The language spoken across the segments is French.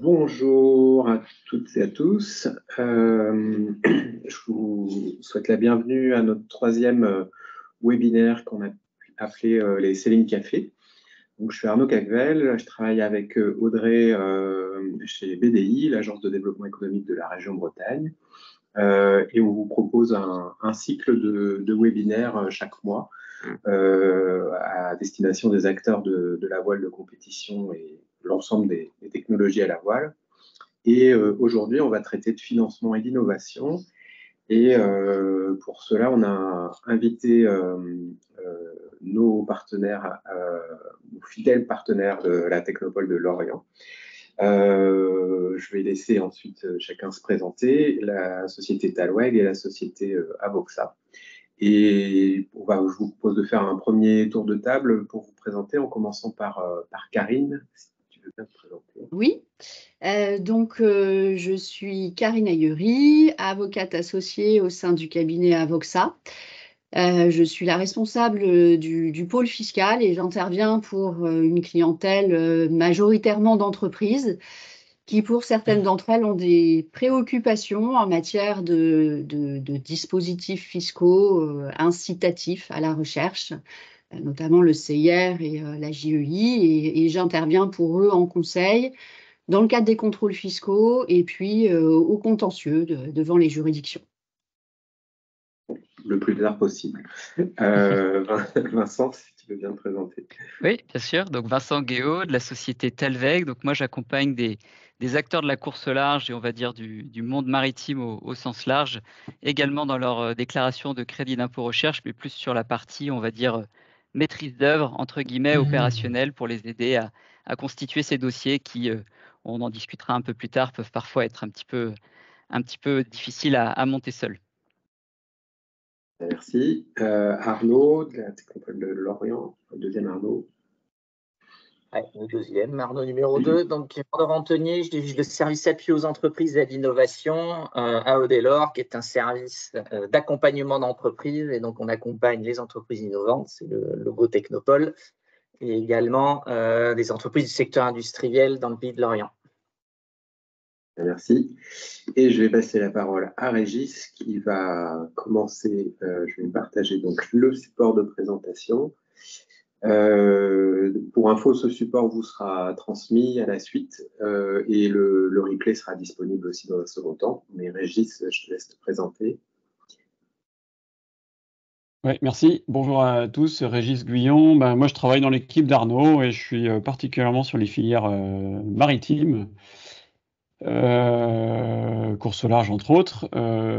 Bonjour à toutes et à tous. Je vous souhaite la bienvenue à notre troisième webinaire qu'on a appelé les Céline Café. Donc, je suis Arnaud Cagvel, je travaille avec Audrey chez BDI, l'Agence de développement économique de la région Bretagne. Et on vous propose un cycle de webinaires chaque mois à destination des acteurs de la voile de compétition et l'ensemble des technologies à la voile. Et aujourd'hui, on va traiter de financement et d'innovation. Et pour cela, on a invité nos partenaires, nos fidèles partenaires de la Technopole de Lorient. Je vais laisser ensuite chacun se présenter, la société Talweg et la société Avoxa. Et je vous propose de faire un premier tour de table pour vous présenter, en commençant par Karine, si tu veux bien te présenter. Oui, je suis Karine Ayeuri, avocate associée au sein du cabinet Avoxa. Je suis la responsable du pôle fiscal et j'interviens pour une clientèle majoritairement d'entreprises qui, pour certaines d'entre elles, ont des préoccupations en matière de dispositifs fiscaux incitatifs à la recherche, notamment le CIR et la JEI, et j'interviens pour eux en conseil dans le cadre des contrôles fiscaux et puis au contentieux devant les juridictions. Le plus tard possible. Vincent, si tu veux bien te présenter. Oui, bien sûr. Donc Vincent Guéot de la société Talweg. Donc moi, j'accompagne des acteurs de la course large et on va dire du monde maritime au sens large, également dans leur déclaration de crédit d'impôt recherche, mais plus sur la partie, on va dire, maîtrise d'œuvre, entre guillemets, opérationnelle, pour les aider à constituer ces dossiers qui, on en discutera un peu plus tard, peuvent parfois être un petit peu difficiles à monter seuls. Merci. Arnaud, de la Technopole de Lorient, le deuxième Arnaud. Ouais, le deuxième, Arnaud numéro 2. Donc, Arnaud Rantonier, je dirige le service appui aux entreprises et à l'innovation à Audelor, qui est un service d'accompagnement d'entreprises. Et donc, on accompagne les entreprises innovantes, c'est le logo Technopole, et également des entreprises du secteur industriel dans le pays de Lorient. Merci. Et je vais passer la parole à Régis qui va commencer. Je vais partager donc le support de présentation. Pour info, ce support vous sera transmis à la suite et le replay sera disponible aussi dans un second temps. Mais Régis, je te laisse te présenter. Oui, merci. Bonjour à tous, Régis Guyon. Moi, je travaille dans l'équipe d'Arnaud et je suis particulièrement sur les filières maritimes, course au large entre autres,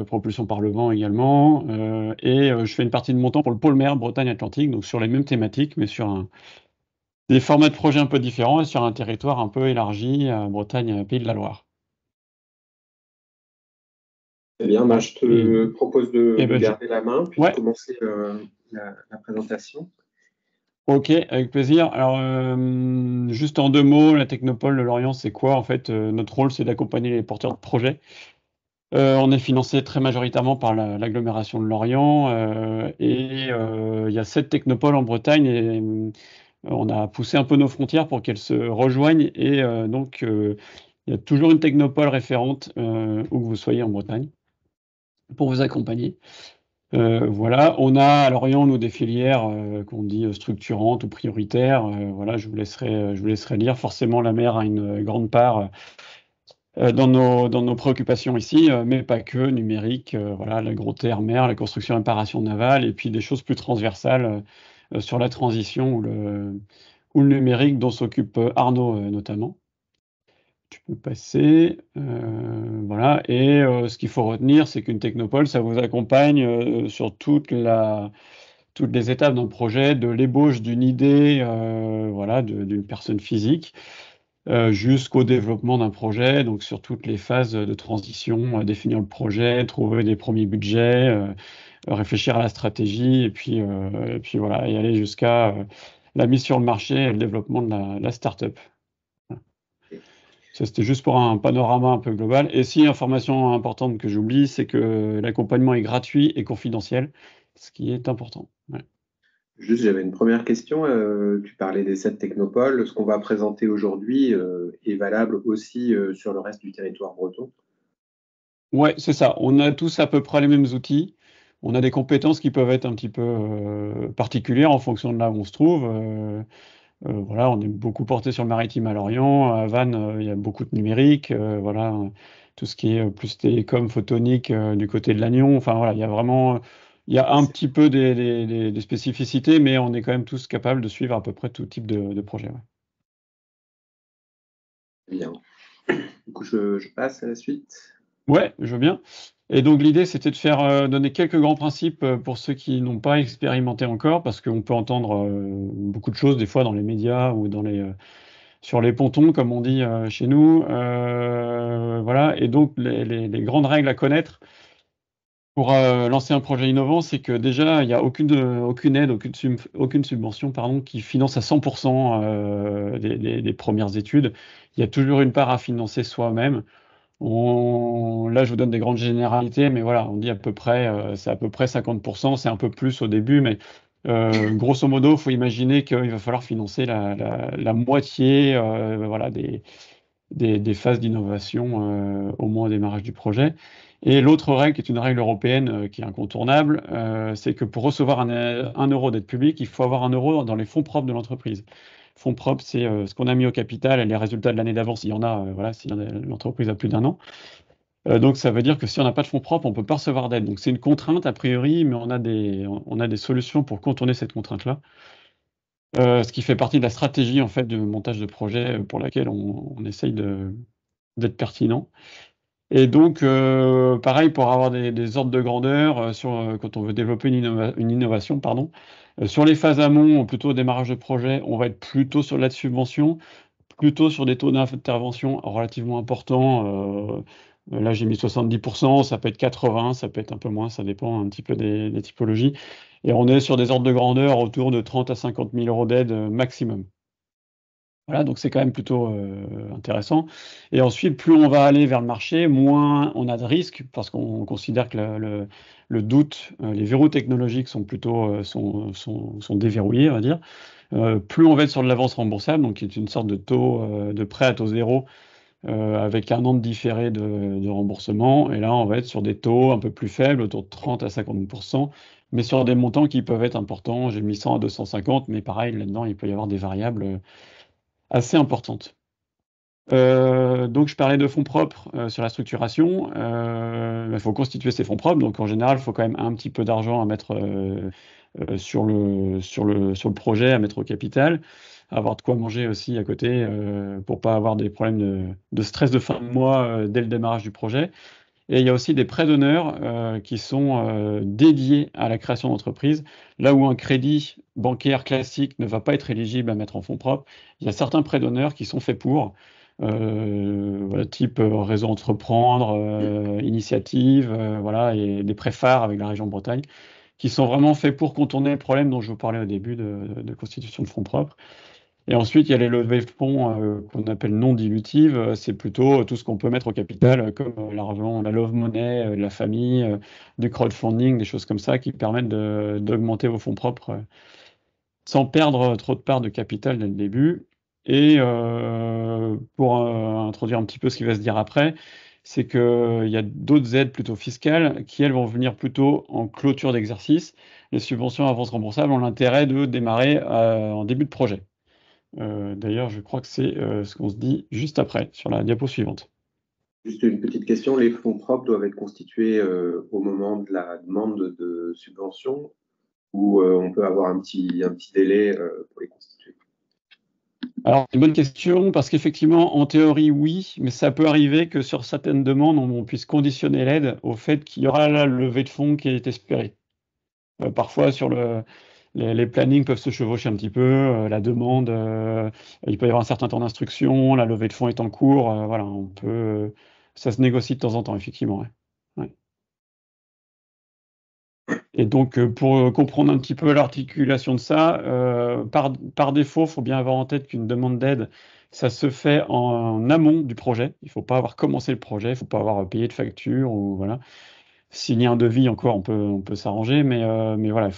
propulsion par le vent également, et je fais une partie de mon temps pour le pôle mer Bretagne-Atlantique, donc sur les mêmes thématiques, mais sur des formats de projets un peu différents et sur un territoire un peu élargi, Bretagne, Pays de la Loire. Eh bien, je te propose de garder la main, puis de commencer la présentation. Ok, avec plaisir. Alors, juste en 2 mots, la Technopole de Lorient, c'est quoi? En fait, notre rôle, c'est d'accompagner les porteurs de projets. On est financé très majoritairement par l'agglomération de Lorient et il y a 7 technopoles en Bretagne et on a poussé un peu nos frontières pour qu'elles se rejoignent et donc il y a toujours une technopole référente où que vous soyez en Bretagne pour vous accompagner. Voilà, on a à Lorient, nous, des filières qu'on dit structurantes ou prioritaires. Voilà, je vous laisserai lire. Forcément, la mer a une grande part dans nos préoccupations ici, mais pas que, numérique, voilà, l'agro-terre, mer, la construction et réparation navale, et puis des choses plus transversales sur la transition ou le numérique dont s'occupe Arnaud notamment. Tu peux passer, voilà, et ce qu'il faut retenir, c'est qu'une technopole, ça vous accompagne sur toutes les étapes d'un projet, de l'ébauche d'une idée, voilà, d'une personne physique, jusqu'au développement d'un projet, donc sur toutes les phases de transition, définir le projet, trouver des premiers budgets, réfléchir à la stratégie, et puis voilà, et aller jusqu'à la mise sur le marché et le développement de la start-up. Ça, c'était juste pour un panorama un peu global. Et si, information importante que j'oublie, c'est que l'accompagnement est gratuit et confidentiel, ce qui est important. Ouais. Juste, j'avais une première question. Tu parlais des 7 technopoles. Ce qu'on va présenter aujourd'hui est valable aussi sur le reste du territoire breton. Ouais, c'est ça. On a tous à peu près les mêmes outils. On a des compétences qui peuvent être un petit peu particulières en fonction de là où on se trouve. Voilà, on est beaucoup porté sur le maritime à Lorient. À Vannes, il y a beaucoup de numérique. Voilà, tout ce qui est plus télécom, photonique du côté de Lannion. Enfin voilà, il y a un petit peu des spécificités, mais on est quand même tous capables de suivre à peu près tout type de projet. Ouais. Bien. Du coup, je passe à la suite. Ouais, je veux bien. Et donc l'idée, c'était de faire donner quelques grands principes pour ceux qui n'ont pas expérimenté encore, parce qu'on peut entendre beaucoup de choses des fois dans les médias ou sur les pontons, comme on dit chez nous. Voilà. Et donc les grandes règles à connaître pour lancer un projet innovant, c'est que déjà, il n'y a aucune aide, aucune subvention, pardon, qui finance à 100% des premières études. Il y a toujours une part à financer soi-même. Là, je vous donne des grandes généralités, mais voilà, on dit à peu près, c'est à peu près 50%, c'est un peu plus au début, mais grosso modo, il faut imaginer qu'il va falloir financer la moitié voilà, des phases d'innovation au moins au démarrage du projet. Et l'autre règle, qui est une règle européenne qui est incontournable, c'est que pour recevoir un euro d'aide publique, il faut avoir un euro dans les fonds propres de l'entreprise. Fonds propres, c'est ce qu'on a mis au capital et les résultats de l'année d'avant, s'il y en a, voilà, si l'entreprise a plus d'un an. Donc ça veut dire que si on n'a pas de fonds propres, on ne peut pas recevoir d'aide. Donc c'est une contrainte a priori, mais on a des solutions pour contourner cette contrainte-là. Ce qui fait partie de la stratégie en fait de montage de projet pour laquelle on essaye d'être pertinent. Et donc, pareil, pour avoir des ordres de grandeur, quand on veut développer une innovation, pardon, sur les phases amont, plutôt au démarrage de projet, on va être plutôt sur l'aide subvention, plutôt sur des taux d'intervention relativement importants. Là, j'ai mis 70%, ça peut être 80%, ça peut être un peu moins, ça dépend un petit peu des typologies. Et on est sur des ordres de grandeur autour de 30 à 50 000 euros d'aide maximum. Voilà, donc c'est quand même plutôt intéressant. Et ensuite, plus on va aller vers le marché, moins on a de risques, parce qu'on considère que le doute, les verrous technologiques sont plutôt sont déverrouillés, on va dire. Plus on va être sur de l'avance remboursable, donc qui est une sorte de taux de prêt à taux zéro, avec un an de différé de remboursement. Et là, on va être sur des taux un peu plus faibles, autour de 30 à 50%, mais sur des montants qui peuvent être importants. J'ai mis 100 à 250, mais pareil, là-dedans, il peut y avoir des variables assez importante. Donc je parlais de fonds propres sur la structuration. Il faut constituer ces fonds propres. Donc en général, il faut quand même un petit peu d'argent à mettre sur le projet, à mettre au capital, avoir de quoi manger aussi à côté pour pas avoir des problèmes de stress de fin de mois dès le démarrage du projet. Et il y a aussi des prêts d'honneur qui sont dédiés à la création d'entreprise. Là où un crédit bancaire classique ne va pas être éligible à mettre en fonds propres, il y a certains prêts d'honneur qui sont faits pour, voilà, type réseau entreprendre, initiative, voilà, et des prêts phares avec la région Bretagne, qui sont vraiment faits pour contourner le problème dont je vous parlais au début de constitution de fonds propres. Et ensuite, il y a les levées de fonds qu'on appelle non dilutives. C'est plutôt tout ce qu'on peut mettre au capital, comme l'argent, la love money, la famille, du crowdfunding, des choses comme ça qui permettent d'augmenter vos fonds propres sans perdre trop de part de capital dès le début. Et pour introduire un petit peu ce qui va se dire après, c'est qu'il y a d'autres aides plutôt fiscales qui, elles, vont venir plutôt en clôture d'exercice. Les subventions avances remboursables ont l'intérêt de démarrer en début de projet. D'ailleurs, je crois que c'est ce qu'on se dit juste après, sur la diapo suivante. Juste une petite question, les fonds propres doivent être constitués au moment de la demande de subvention ou on peut avoir un petit délai pour les constituer? Alors, c'est une bonne question, parce qu'effectivement, en théorie, oui, mais ça peut arriver que sur certaines demandes, on puisse conditionner l'aide au fait qu'il y aura la levée de fonds qui est espérée. Parfois, les plannings peuvent se chevaucher un petit peu, la demande, il peut y avoir un certain temps d'instruction, la levée de fonds est en cours, voilà, ça se négocie de temps en temps, effectivement. Ouais. Ouais. Et donc, pour comprendre un petit peu l'articulation de ça, par défaut, il faut bien avoir en tête qu'une demande d'aide, ça se fait en amont du projet. Il ne faut pas avoir commencé le projet, il ne faut pas avoir payé de facture ou voilà. Signer un devis encore, on peut s'arranger, mais voilà,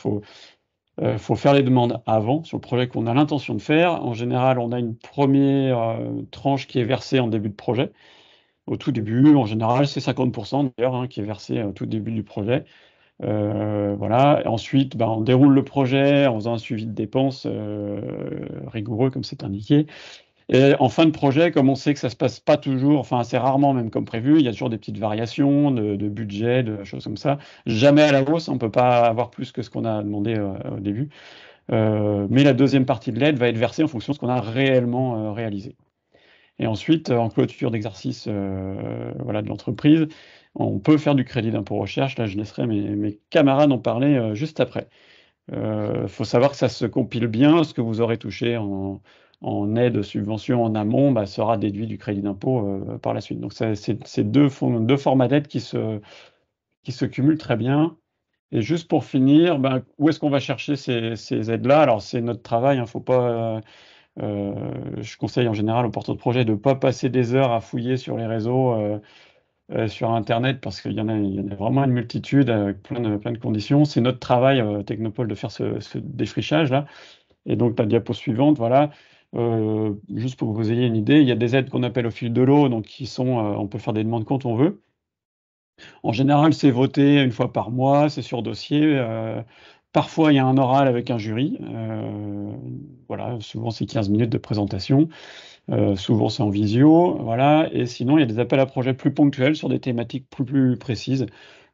faut faire les demandes avant sur le projet qu'on a l'intention de faire. En général, on a une première tranche qui est versée en début de projet. Au tout début, en général, c'est 50% d'ailleurs qui est versé au tout début du projet. Voilà. Et ensuite, on déroule le projet en faisant un suivi de dépenses rigoureux, comme c'est indiqué. Et en fin de projet, comme on sait que ça se passe pas toujours, enfin assez rarement même comme prévu, il y a toujours des petites variations de budget, de choses comme ça. Jamais à la hausse, on peut pas avoir plus que ce qu'on a demandé au début. Mais la deuxième partie de l'aide va être versée en fonction de ce qu'on a réellement réalisé. Et ensuite, en clôture d'exercice voilà, de l'entreprise, on peut faire du crédit d'impôt recherche. Là, je laisserai mes camarades en parler juste après. Faut savoir que ça se compile bien. Ce que vous aurez touché en aide, subvention en amont, sera déduit du crédit d'impôt par la suite. Donc, c'est deux formats d'aide qui se cumulent très bien. Et juste pour finir, où est-ce qu'on va chercher ces aides-là? Alors, c'est notre travail, faut pas. Je conseille en général aux porteurs de projet de ne pas passer des heures à fouiller sur les réseaux, sur Internet, parce qu'il y en a vraiment une multitude avec plein de conditions. C'est notre travail, Technopole, de faire ce défrichage-là. Et donc, la diapo suivante, voilà. Juste pour que vous ayez une idée, il y a des aides qu'on appelle au fil de l'eau, donc qui sont, on peut faire des demandes quand on veut. En général, c'est voté une fois par mois, c'est sur dossier. Parfois, il y a un oral avec un jury. Voilà, souvent, c'est 15 minutes de présentation. Souvent, c'est en visio. Voilà. Et sinon, il y a des appels à projets plus ponctuels sur des thématiques plus précises.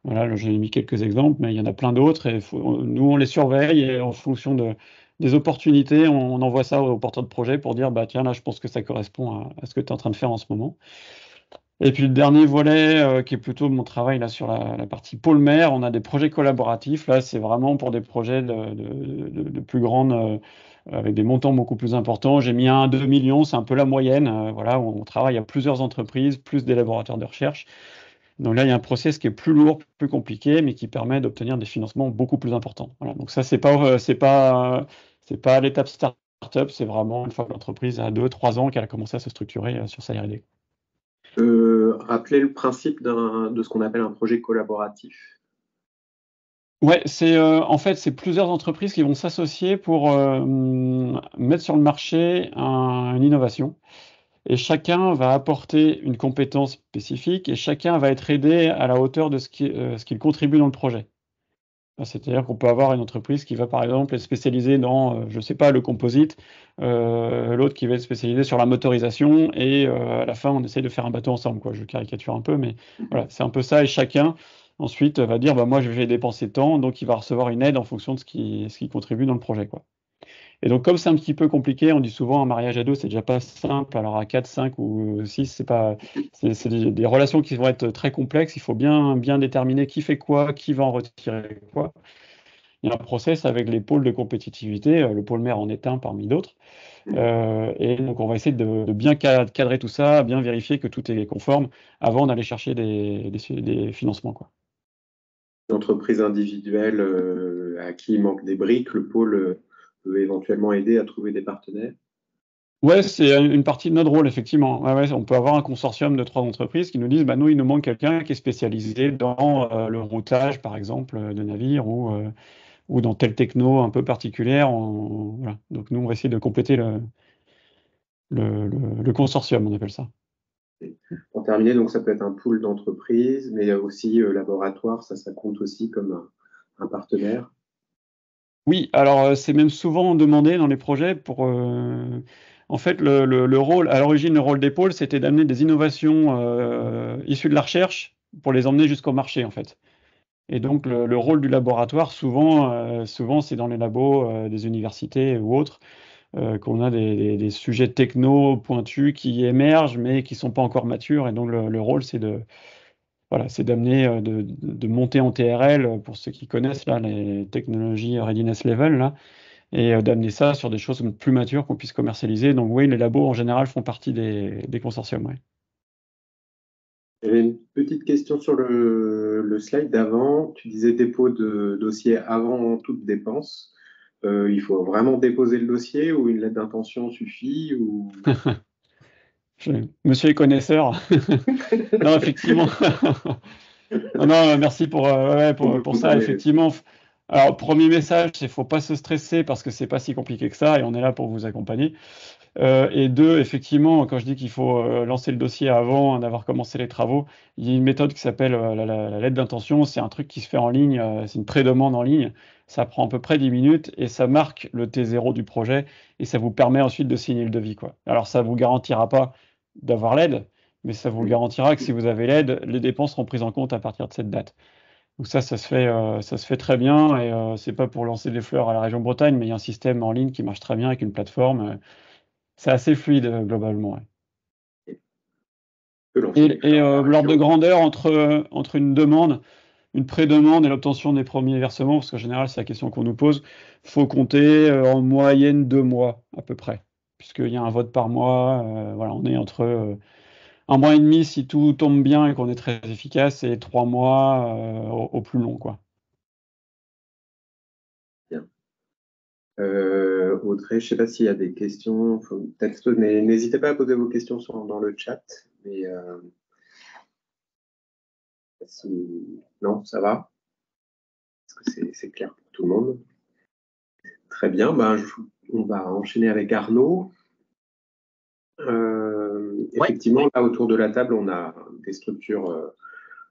Voilà, là, j'en ai mis quelques exemples, mais il y en a plein d'autres. Et nous, on les surveille et en fonction des opportunités, on envoie ça aux porteurs de projet pour dire, tiens, là, je pense que ça correspond à ce que tu es en train de faire en ce moment. Et puis le dernier volet, qui est plutôt mon travail là sur la partie pôle maire, on a des projets collaboratifs. Là, c'est vraiment pour des projets de plus grande, avec des montants beaucoup plus importants. J'ai mis 1 à 2 millions, c'est un peu la moyenne. Voilà, où on travaille à plusieurs entreprises, plus des laboratoires de recherche. Donc là, il y a un process qui est plus lourd, plus compliqué, mais qui permet d'obtenir des financements beaucoup plus importants. Voilà, donc ça, c'est pas à l'étape start-up, c'est vraiment une fois que l'entreprise a 2-3 ans qu'elle a commencé à se structurer sur sa R&D. Rappeler le principe de ce qu'on appelle un projet collaboratif. Ouais, en fait, c'est plusieurs entreprises qui vont s'associer pour mettre sur le marché une innovation. Et chacun va apporter une compétence spécifique et chacun va être aidé à la hauteur de ce qu'il contribue dans le projet. C'est-à-dire qu'on peut avoir une entreprise qui va, par exemple, être spécialisée dans, je ne sais pas, le composite, l'autre qui va être spécialisée sur la motorisation, et à la fin, on essaie de faire un bateau ensemble, quoi. Je caricature un peu, mais voilà, c'est un peu ça, et chacun, ensuite, va dire, moi, je vais dépenser tant, donc il va recevoir une aide en fonction de ce qui contribue dans le projet, quoi. Et donc, comme c'est un petit peu compliqué, on dit souvent un mariage à deux, c'est déjà pas simple. Alors à 4, 5 ou 6, c'est des relations qui vont être très complexes. Il faut bien déterminer qui fait quoi, qui va en retirer quoi. Il y a un process avec les pôles de compétitivité. Le pôle maire en est un parmi d'autres. Et donc, on va essayer de bien cadrer tout ça, bien vérifier que tout est conforme avant d'aller chercher des financements, quoi. L'entreprise individuelle à qui il manque des briques, le pôle peut éventuellement aider à trouver des partenaires. Ouais, c'est une partie de notre rôle, effectivement. Ouais, on peut avoir un consortium de 3 entreprises qui nous disent, nous, il nous manque quelqu'un qui est spécialisé dans le routage, par exemple, de navires ou dans telle techno un peu particulière. Voilà. Donc, nous, on va essayer de compléter le consortium, on appelle ça. Pour terminer, donc ça peut être un pool d'entreprises, mais il y a aussi laboratoire, ça compte aussi comme un partenaire. Oui, alors c'est même souvent demandé dans les projets pour. En fait, le rôle, à l'origine, le rôle des pôles, c'était d'amener des innovations issues de la recherche pour les emmener jusqu'au marché, en fait. Et donc, le rôle du laboratoire, souvent c'est dans les labos des universités ou autres, qu'on a des sujets techno pointus qui émergent, mais qui ne sont pas encore matures. Et donc, le rôle, c'est d'amener, de monter en TRL, pour ceux qui connaissent là, les technologies readiness level, là, et d'amener ça sur des choses plus matures qu'on puisse commercialiser. Donc oui, les labos en général font partie des consortiums. Ouais. J'avais une petite question sur le slide d'avant. Tu disais dépôt de dossier avant toute dépense. Il faut vraiment déposer le dossier ou une lettre d'intention suffit ou... Monsieur est connaisseur. Non, effectivement. Non, merci pour ça. Effectivement, Alors, premier message, c'est qu'il ne faut pas se stresser parce que c'est pas si compliqué que ça et on est là pour vous accompagner. Et deux, effectivement, quand je dis qu'il faut lancer le dossier avant d'avoir commencé les travaux, il y a une méthode qui s'appelle la lettre d'intention. C'est un truc qui se fait en ligne, c'est une pré-demande en ligne. Ça prend à peu près 10 minutes et ça marque le T0 du projet et ça vous permet ensuite de signer le devis, quoi. Alors, ça ne vous garantira pas d'avoir l'aide, mais ça vous garantira que si vous avez l'aide, les dépenses seront prises en compte à partir de cette date. Donc ça se fait très bien et c'est pas pour lancer des fleurs à la région Bretagne, mais il y a un système en ligne qui marche très bien avec une plateforme. C'est assez fluide globalement. Ouais. L'ordre de grandeur entre une demande, une pré-demande et l'obtention des premiers versements, parce qu'en général c'est la question qu'on nous pose, faut compter en moyenne 2 mois à peu près, puisqu'il y a un vote par mois. Voilà, on est entre 1 mois et demi si tout tombe bien et qu'on est très efficace, et 3 mois au plus long, quoi. Bien. Audrey, je ne sais pas s'il y a des questions, peut-être, mais n'hésitez pas à poser vos questions dans le chat. Mais non, ça va? Est-ce que c'est clair pour tout le monde? Très bien, on va enchaîner avec Arnaud. Effectivement, là, autour de la table, on a des structures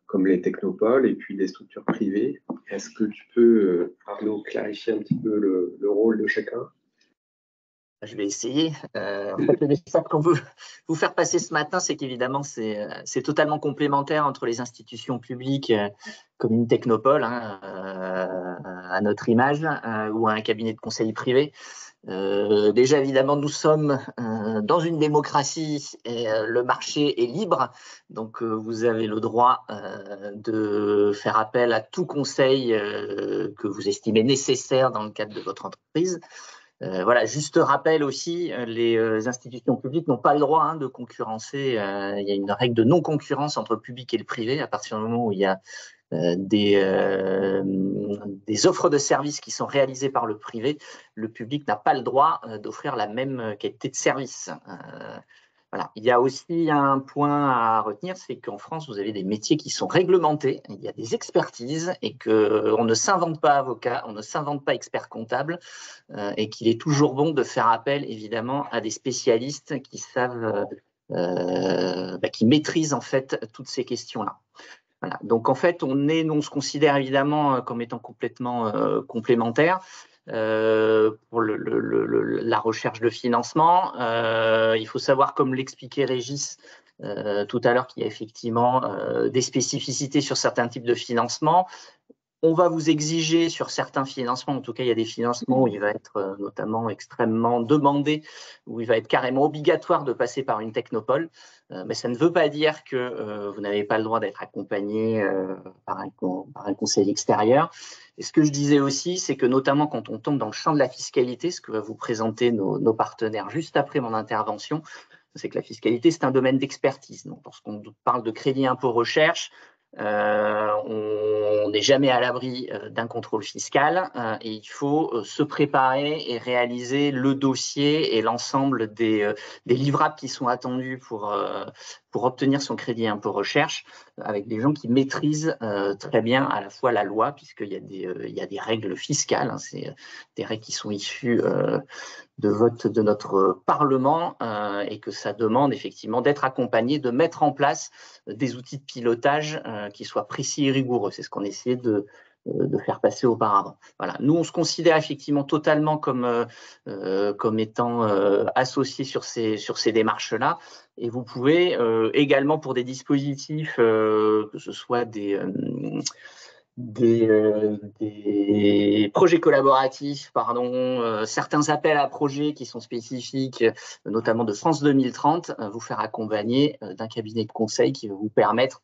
comme les technopoles et puis des structures privées. Est-ce que tu peux, Arnaud, clarifier un petit peu le rôle de chacun? Je vais essayer. En fait, le message qu'on veut vous faire passer ce matin, c'est qu'évidemment, c'est totalement complémentaire entre les institutions publiques comme une technopole, à notre image, ou un cabinet de conseil privé. Déjà, évidemment, nous sommes dans une démocratie et le marché est libre. Donc, vous avez le droit de faire appel à tout conseil que vous estimez nécessaire dans le cadre de votre entreprise. Voilà, juste rappel aussi, les institutions publiques n'ont pas le droit de concurrencer. Il y a une règle de non-concurrence entre le public et le privé à partir du moment où il y a des offres de services qui sont réalisées par le privé. Le public n'a pas le droit d'offrir la même qualité de service. Voilà. Il y a aussi un point à retenir, c'est qu'en France, vous avez des métiers qui sont réglementés, il y a des expertises et qu'on ne s'invente pas avocat, on ne s'invente pas expert comptable et qu'il est toujours bon de faire appel évidemment à des spécialistes qui savent, qui maîtrisent en fait toutes ces questions-là. Voilà. Donc en fait, on se considère évidemment comme étant complètement complémentaires. Pour la recherche de financement. Il faut savoir, comme l'expliquait Régis tout à l'heure, qu'il y a effectivement des spécificités sur certains types de financement. On va vous exiger sur certains financements, en tout cas il y a des financements où il va être notamment extrêmement demandé, où il va être carrément obligatoire de passer par une technopole, mais ça ne veut pas dire que vous n'avez pas le droit d'être accompagné par un conseil extérieur. Et ce que je disais aussi, c'est que notamment quand on tombe dans le champ de la fiscalité, ce que va vous présenter nos partenaires juste après mon intervention, c'est que la fiscalité, c'est un domaine d'expertise. Donc, lorsqu'on parle de crédit impôt recherche, on n'est jamais à l'abri d'un contrôle fiscal et il faut se préparer et réaliser le dossier et l'ensemble des livrables qui sont attendus pour obtenir son crédit impôt recherche avec des gens qui maîtrisent très bien à la fois la loi, puisqu'il y a des règles fiscales, c'est des règles qui sont issues de vote de notre Parlement et que ça demande effectivement d'être accompagné, de mettre en place des outils de pilotage qui soient précis et rigoureux. C'est ce qu'on essayait de faire passer auparavant. Voilà. Nous, on se considère effectivement totalement comme étant associés sur ces démarches-là. Et vous pouvez également, pour des dispositifs, que ce soit des projets collaboratifs, certains appels à projets qui sont spécifiques, notamment de France 2030, vous faire accompagner d'un cabinet de conseil qui va vous permettre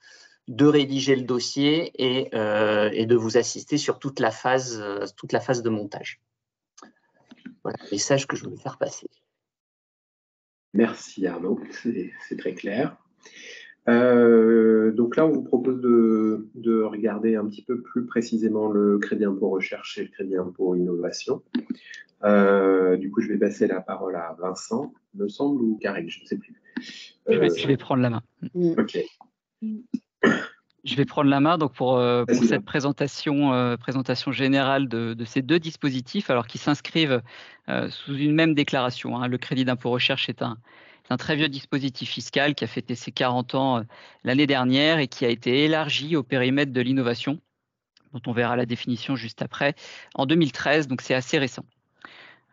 de rédiger le dossier et de vous assister sur toute la phase de montage. Voilà le message que je voulais faire passer. Merci Arnaud, c'est très clair. Donc là, on vous propose de regarder un petit peu plus précisément le crédit impôt recherche et le crédit impôt innovation. Du coup, je vais passer la parole à Vincent, me semble, ou Karine, je ne sais plus. Je vais prendre la main. Ok. Je vais prendre la main donc pour Vas-y, cette présentation générale de ces deux dispositifs, alors qui s'inscrivent sous une même déclaration, hein. Le crédit d'impôt recherche est un très vieux dispositif fiscal qui a fêté ses 40 ans l'année dernière et qui a été élargi au périmètre de l'innovation, dont on verra la définition juste après, en 2013, donc c'est assez récent.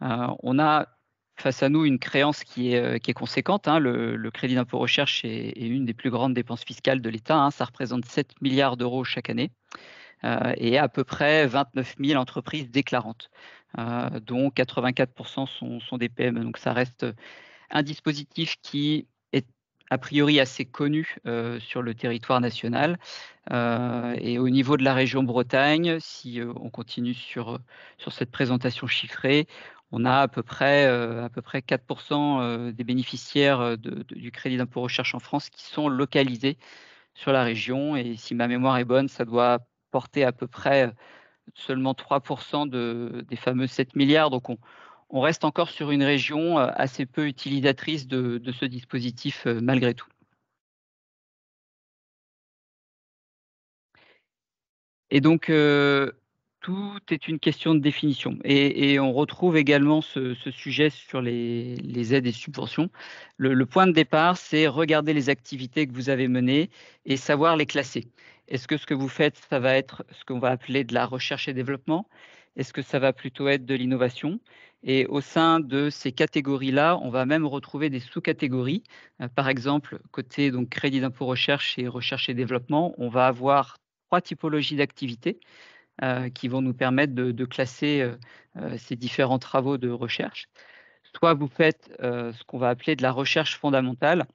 On a face à nous une créance qui est conséquente, hein. Le crédit d'impôt recherche est une des plus grandes dépenses fiscales de l'État, hein. Ça représente 7 milliards d'euros chaque année et à peu près 29 000 entreprises déclarantes, dont 84% sont des PME. Donc ça reste un dispositif qui est a priori assez connu sur le territoire national. Et au niveau de la région Bretagne, si on continue sur cette présentation chiffrée, on a à peu près 4% des bénéficiaires du crédit d'impôt recherche en France qui sont localisés sur la région. Et si ma mémoire est bonne, ça doit porter à peu près seulement 3% des fameux 7 milliards. Donc on reste encore sur une région assez peu utilisatrice de ce dispositif malgré tout. Et donc, tout est une question de définition. Et on retrouve également ce sujet sur les aides et subventions. Le point de départ, c'est regarder les activités que vous avez menées et savoir les classer. Est-ce que ce que vous faites, ça va être ce qu'on va appeler de la recherche et développement? Est-ce que ça va plutôt être de l'innovation? Et au sein de ces catégories-là, on va même retrouver des sous-catégories. Par exemple, côté donc crédit d'impôt recherche et développement, on va avoir 3 typologies d'activités qui vont nous permettre de classer ces différents travaux de recherche. Soit vous faites ce qu'on va appeler de la recherche fondamentale,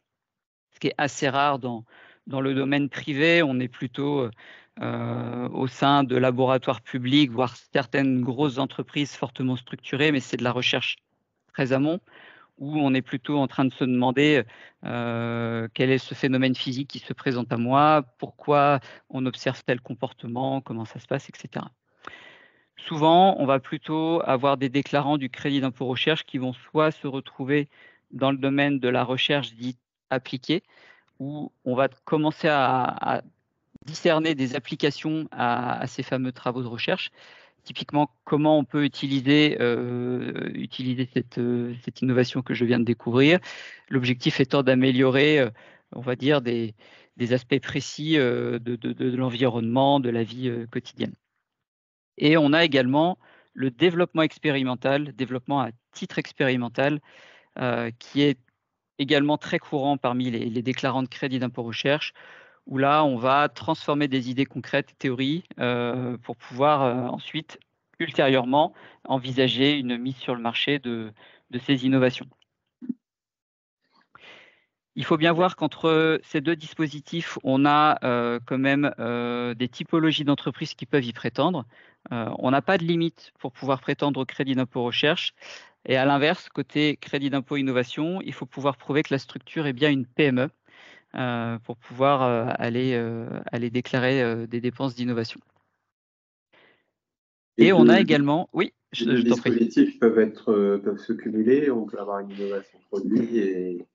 ce qui est assez rare dans le domaine privé. On est plutôt au sein de laboratoires publics, voire certaines grosses entreprises fortement structurées, mais c'est de la recherche très amont, où on est plutôt en train de se demander quel est ce phénomène physique qui se présente à moi, pourquoi on observe tel comportement, comment ça se passe, etc. Souvent, on va plutôt avoir des déclarants du crédit d'impôt recherche qui vont soit se retrouver dans le domaine de la recherche dite appliquée, où on va commencer à discerner des applications à ces fameux travaux de recherche. Typiquement, comment on peut utiliser cette innovation que je viens de découvrir. L'objectif étant d'améliorer, on va dire, des aspects précis de l'environnement, de la vie quotidienne. Et on a également le développement expérimental, développement à titre expérimental, qui est également très courant parmi les déclarants de crédit d'impôt recherche, où là, on va transformer des idées concrètes, théories, pour pouvoir ensuite, ultérieurement, envisager une mise sur le marché de ces innovations. Il faut bien voir qu'entre ces deux dispositifs, on a quand même des typologies d'entreprises qui peuvent y prétendre. On n'a pas de limite pour pouvoir prétendre au crédit d'impôt recherche. Et à l'inverse, côté crédit d'impôt innovation, il faut pouvoir prouver que la structure est bien une PME pour pouvoir aller déclarer des dépenses d'innovation. Et on a également, oui, je t'en prie. Les dispositifs peuvent se cumuler, on peut avoir une innovation produit et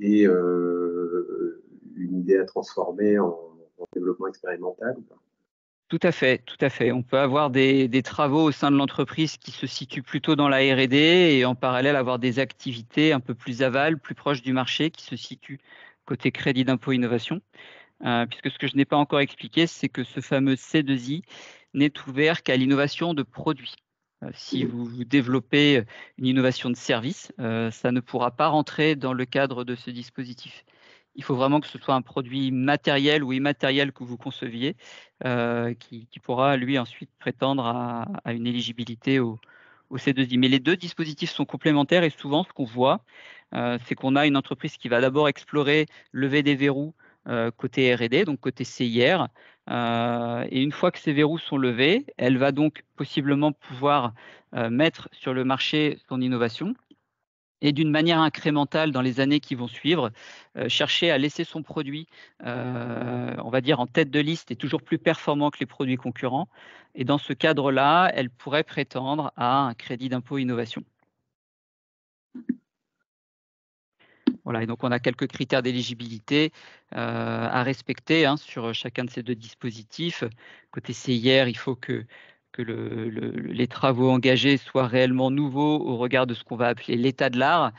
une idée à transformer en développement expérimental. Tout à fait, tout à fait. On peut avoir des travaux au sein de l'entreprise qui se situent plutôt dans la R&D et en parallèle avoir des activités un peu plus aval, plus proches du marché qui se situent côté crédit d'impôt innovation. Puisque ce que je n'ai pas encore expliqué, c'est que ce fameux C2I n'est ouvert qu'à l'innovation de produits. Si vous développez une innovation de service, ça ne pourra pas rentrer dans le cadre de ce dispositif. Il faut vraiment que ce soit un produit matériel ou immatériel que vous conceviez, qui pourra, lui, ensuite prétendre à une éligibilité au C2I. Mais les deux dispositifs sont complémentaires et souvent, ce qu'on voit, c'est qu'on a une entreprise qui va d'abord explorer, lever des verrous côté R&D, donc côté CIR. Et une fois que ces verrous sont levés, elle va donc possiblement pouvoir mettre sur le marché son innovation et d'une manière incrémentale dans les années qui vont suivre, chercher à laisser son produit, on va dire, en tête de liste et toujours plus performant que les produits concurrents. Et dans ce cadre-là, elle pourrait prétendre à un crédit d'impôt innovation. Voilà, et donc on a quelques critères d'éligibilité à respecter sur chacun de ces deux dispositifs. Côté CIR, il faut que les travaux engagés soient réellement nouveaux au regard de ce qu'on va appeler l'état de l'art.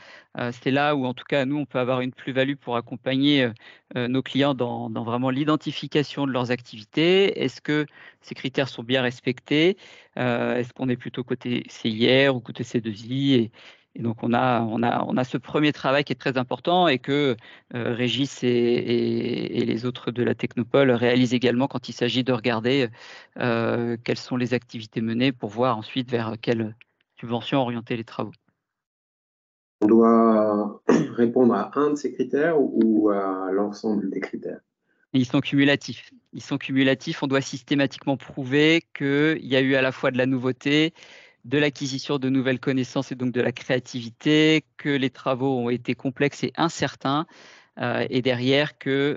C'est là où, en tout cas, nous, on peut avoir une plus-value pour accompagner nos clients dans vraiment l'identification de leurs activités. Est-ce que ces critères sont bien respectés? Est-ce qu'on est plutôt côté CIR ou côté C2I? Et donc, on a ce premier travail qui est très important et que Régis et les autres de la Technopole réalisent également quand il s'agit de regarder quelles sont les activités menées pour voir ensuite vers quelle subvention orienter les travaux. On doit répondre à un de ces critères ou à l'ensemble des critères? Et ils sont cumulatifs. Ils sont cumulatifs. On doit systématiquement prouver qu'il y a eu à la fois de la nouveauté, de l'acquisition de nouvelles connaissances et donc de la créativité, que les travaux ont été complexes et incertains, et derrière que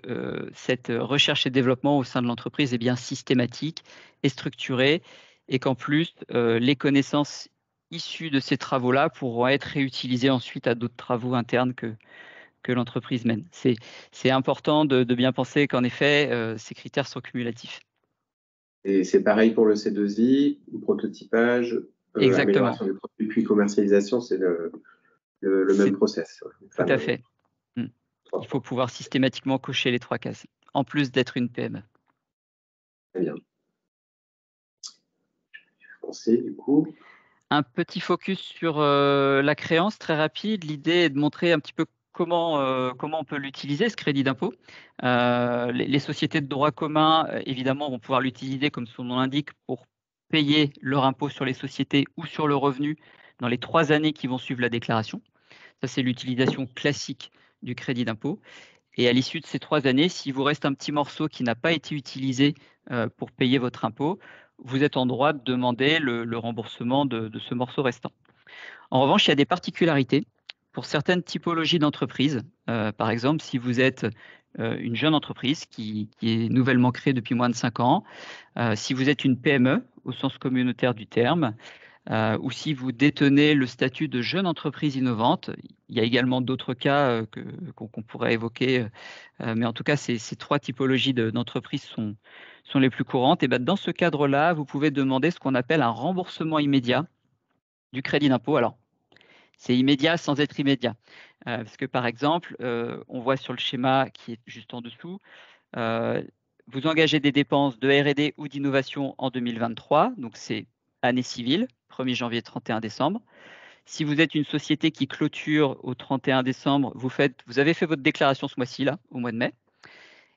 cette recherche et développement au sein de l'entreprise est bien systématique et structurée, et qu'en plus, les connaissances issues de ces travaux-là pourront être réutilisées ensuite à d'autres travaux internes que l'entreprise mène. C'est important de bien penser qu'en effet, ces critères sont cumulatifs. Et c'est pareil pour le C2I, le prototypage, Exactement. amélioration du produit, puis commercialisation, c'est le même process. Tout à fait. Il faut pouvoir systématiquement cocher les 3 cases, en plus d'être une PME. Très bien. Pensez, du coup. Un petit focus sur la créance, très rapide. L'idée est de montrer un petit peu comment on peut l'utiliser, ce crédit d'impôt. Les sociétés de droit commun, évidemment, vont pouvoir l'utiliser, comme son nom l'indique, pour payer leur impôt sur les sociétés ou sur le revenu dans les 3 années qui vont suivre la déclaration. Ça, c'est l'utilisation classique du crédit d'impôt. Et à l'issue de ces 3 années, s'il vous reste un petit morceau qui n'a pas été utilisé pour payer votre impôt, vous êtes en droit de demander le remboursement de ce morceau restant. En revanche, il y a des particularités. Pour certaines typologies d'entreprises, par exemple, si vous êtes une jeune entreprise qui est nouvellement créée depuis moins de 5 ans, si vous êtes une PME au sens communautaire du terme, ou si vous détenez le statut de jeune entreprise innovante. Il y a également d'autres cas qu'on pourrait évoquer, mais en tout cas, ces 3 typologies d'entreprises sont les plus courantes. Et dans ce cadre-là, vous pouvez demander ce qu'on appelle un remboursement immédiat du crédit d'impôt. Alors, c'est immédiat sans être immédiat, parce que par exemple, on voit sur le schéma qui est juste en dessous, vous engagez des dépenses de R&D ou d'innovation en 2023, donc c'est année civile, 1er janvier 31 décembre. Si vous êtes une société qui clôture au 31 décembre, vous avez fait votre déclaration ce mois-ci, là, au mois de mai.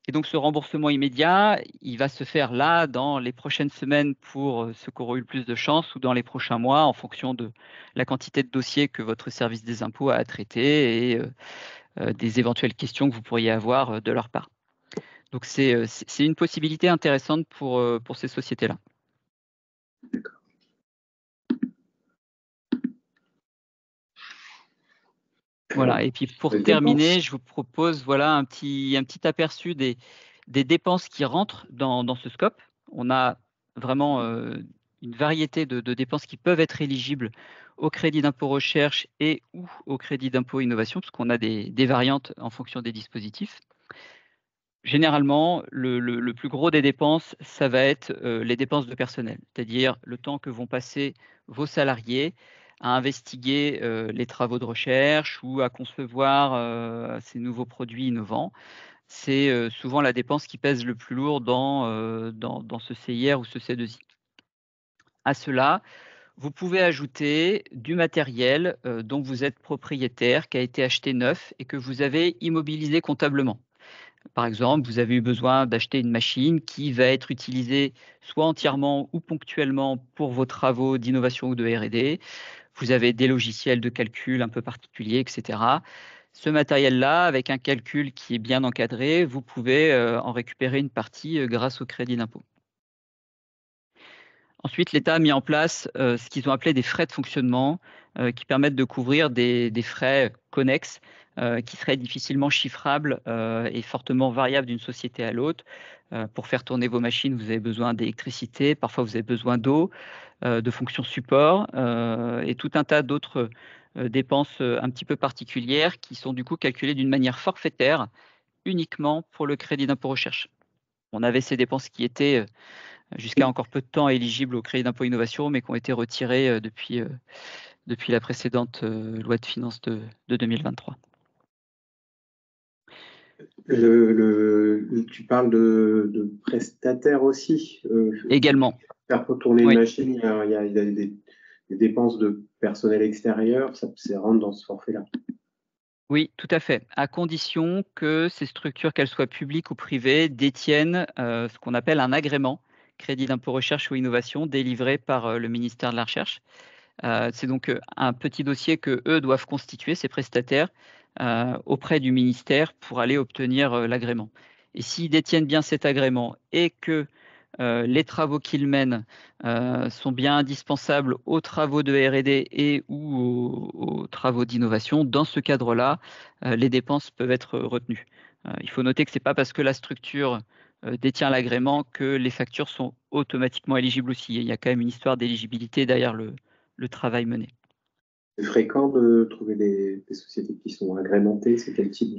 Et donc ce remboursement immédiat, il va se faire là, dans les prochaines semaines pour ceux qui auront eu le plus de chance, ou dans les prochains mois, en fonction de la quantité de dossiers que votre service des impôts a à traiter et des éventuelles questions que vous pourriez avoir de leur part. Donc c'est une possibilité intéressante pour ces sociétés-là. Voilà, et puis pour terminer, je vous propose un petit aperçu des dépenses qui rentrent dans ce scope. On a vraiment une variété de dépenses qui peuvent être éligibles au crédit d'impôt recherche et ou au crédit d'impôt innovation, parce qu'on a des variantes en fonction des dispositifs. Généralement, le plus gros des dépenses, ça va être les dépenses de personnel, c'est-à-dire le temps que vont passer vos salariés à investiguer les travaux de recherche ou à concevoir ces nouveaux produits innovants. C'est souvent la dépense qui pèse le plus lourd dans ce CIR ou ce C2I. À cela, vous pouvez ajouter du matériel dont vous êtes propriétaire, qui a été acheté neuf et que vous avez immobilisé comptablement. Par exemple, vous avez eu besoin d'acheter une machine qui va être utilisée soit entièrement ou ponctuellement pour vos travaux d'innovation ou de R&D. Vous avez des logiciels de calcul un peu particuliers, etc. Ce matériel-là, avec un calcul qui est bien encadré, vous pouvez en récupérer une partie grâce au crédit d'impôt. Ensuite, l'État a mis en place ce qu'ils ont appelé des frais de fonctionnement qui permettent de couvrir des frais connexes qui seraient difficilement chiffrables et fortement variables d'une société à l'autre. Pour faire tourner vos machines, vous avez besoin d'électricité, parfois vous avez besoin d'eau, de fonctions support et tout un tas d'autres dépenses un petit peu particulières qui sont du coup calculées d'une manière forfaitaire uniquement pour le crédit d'impôt recherche. On avait ces dépenses qui étaient jusqu'à encore peu de temps éligibles au crédit d'impôt innovation, mais qui ont été retirées depuis la précédente loi de finances de 2023. Tu parles de prestataires aussi. Également. Faire retourner une Oui. machine, il y a des dépenses de personnel extérieur, ça rentre dans ce forfait-là. Oui, tout à fait, à condition que ces structures, qu'elles soient publiques ou privées, détiennent ce qu'on appelle un agrément, crédit d'impôt recherche ou innovation, délivré par le ministère de la Recherche. C'est donc un petit dossier que eux doivent constituer, ces prestataires, auprès du ministère pour aller obtenir l'agrément. Et s'ils détiennent bien cet agrément et que les travaux qu'ils mènent sont bien indispensables aux travaux de R&D et ou aux travaux d'innovation, dans ce cadre-là, les dépenses peuvent être retenues. Il faut noter que ce n'est pas parce que la structure détient l'agrément que les factures sont automatiquement éligibles aussi. Il y a quand même une histoire d'éligibilité derrière le travail mené. C'est fréquent de trouver des sociétés qui sont agrémentées. C'est quel type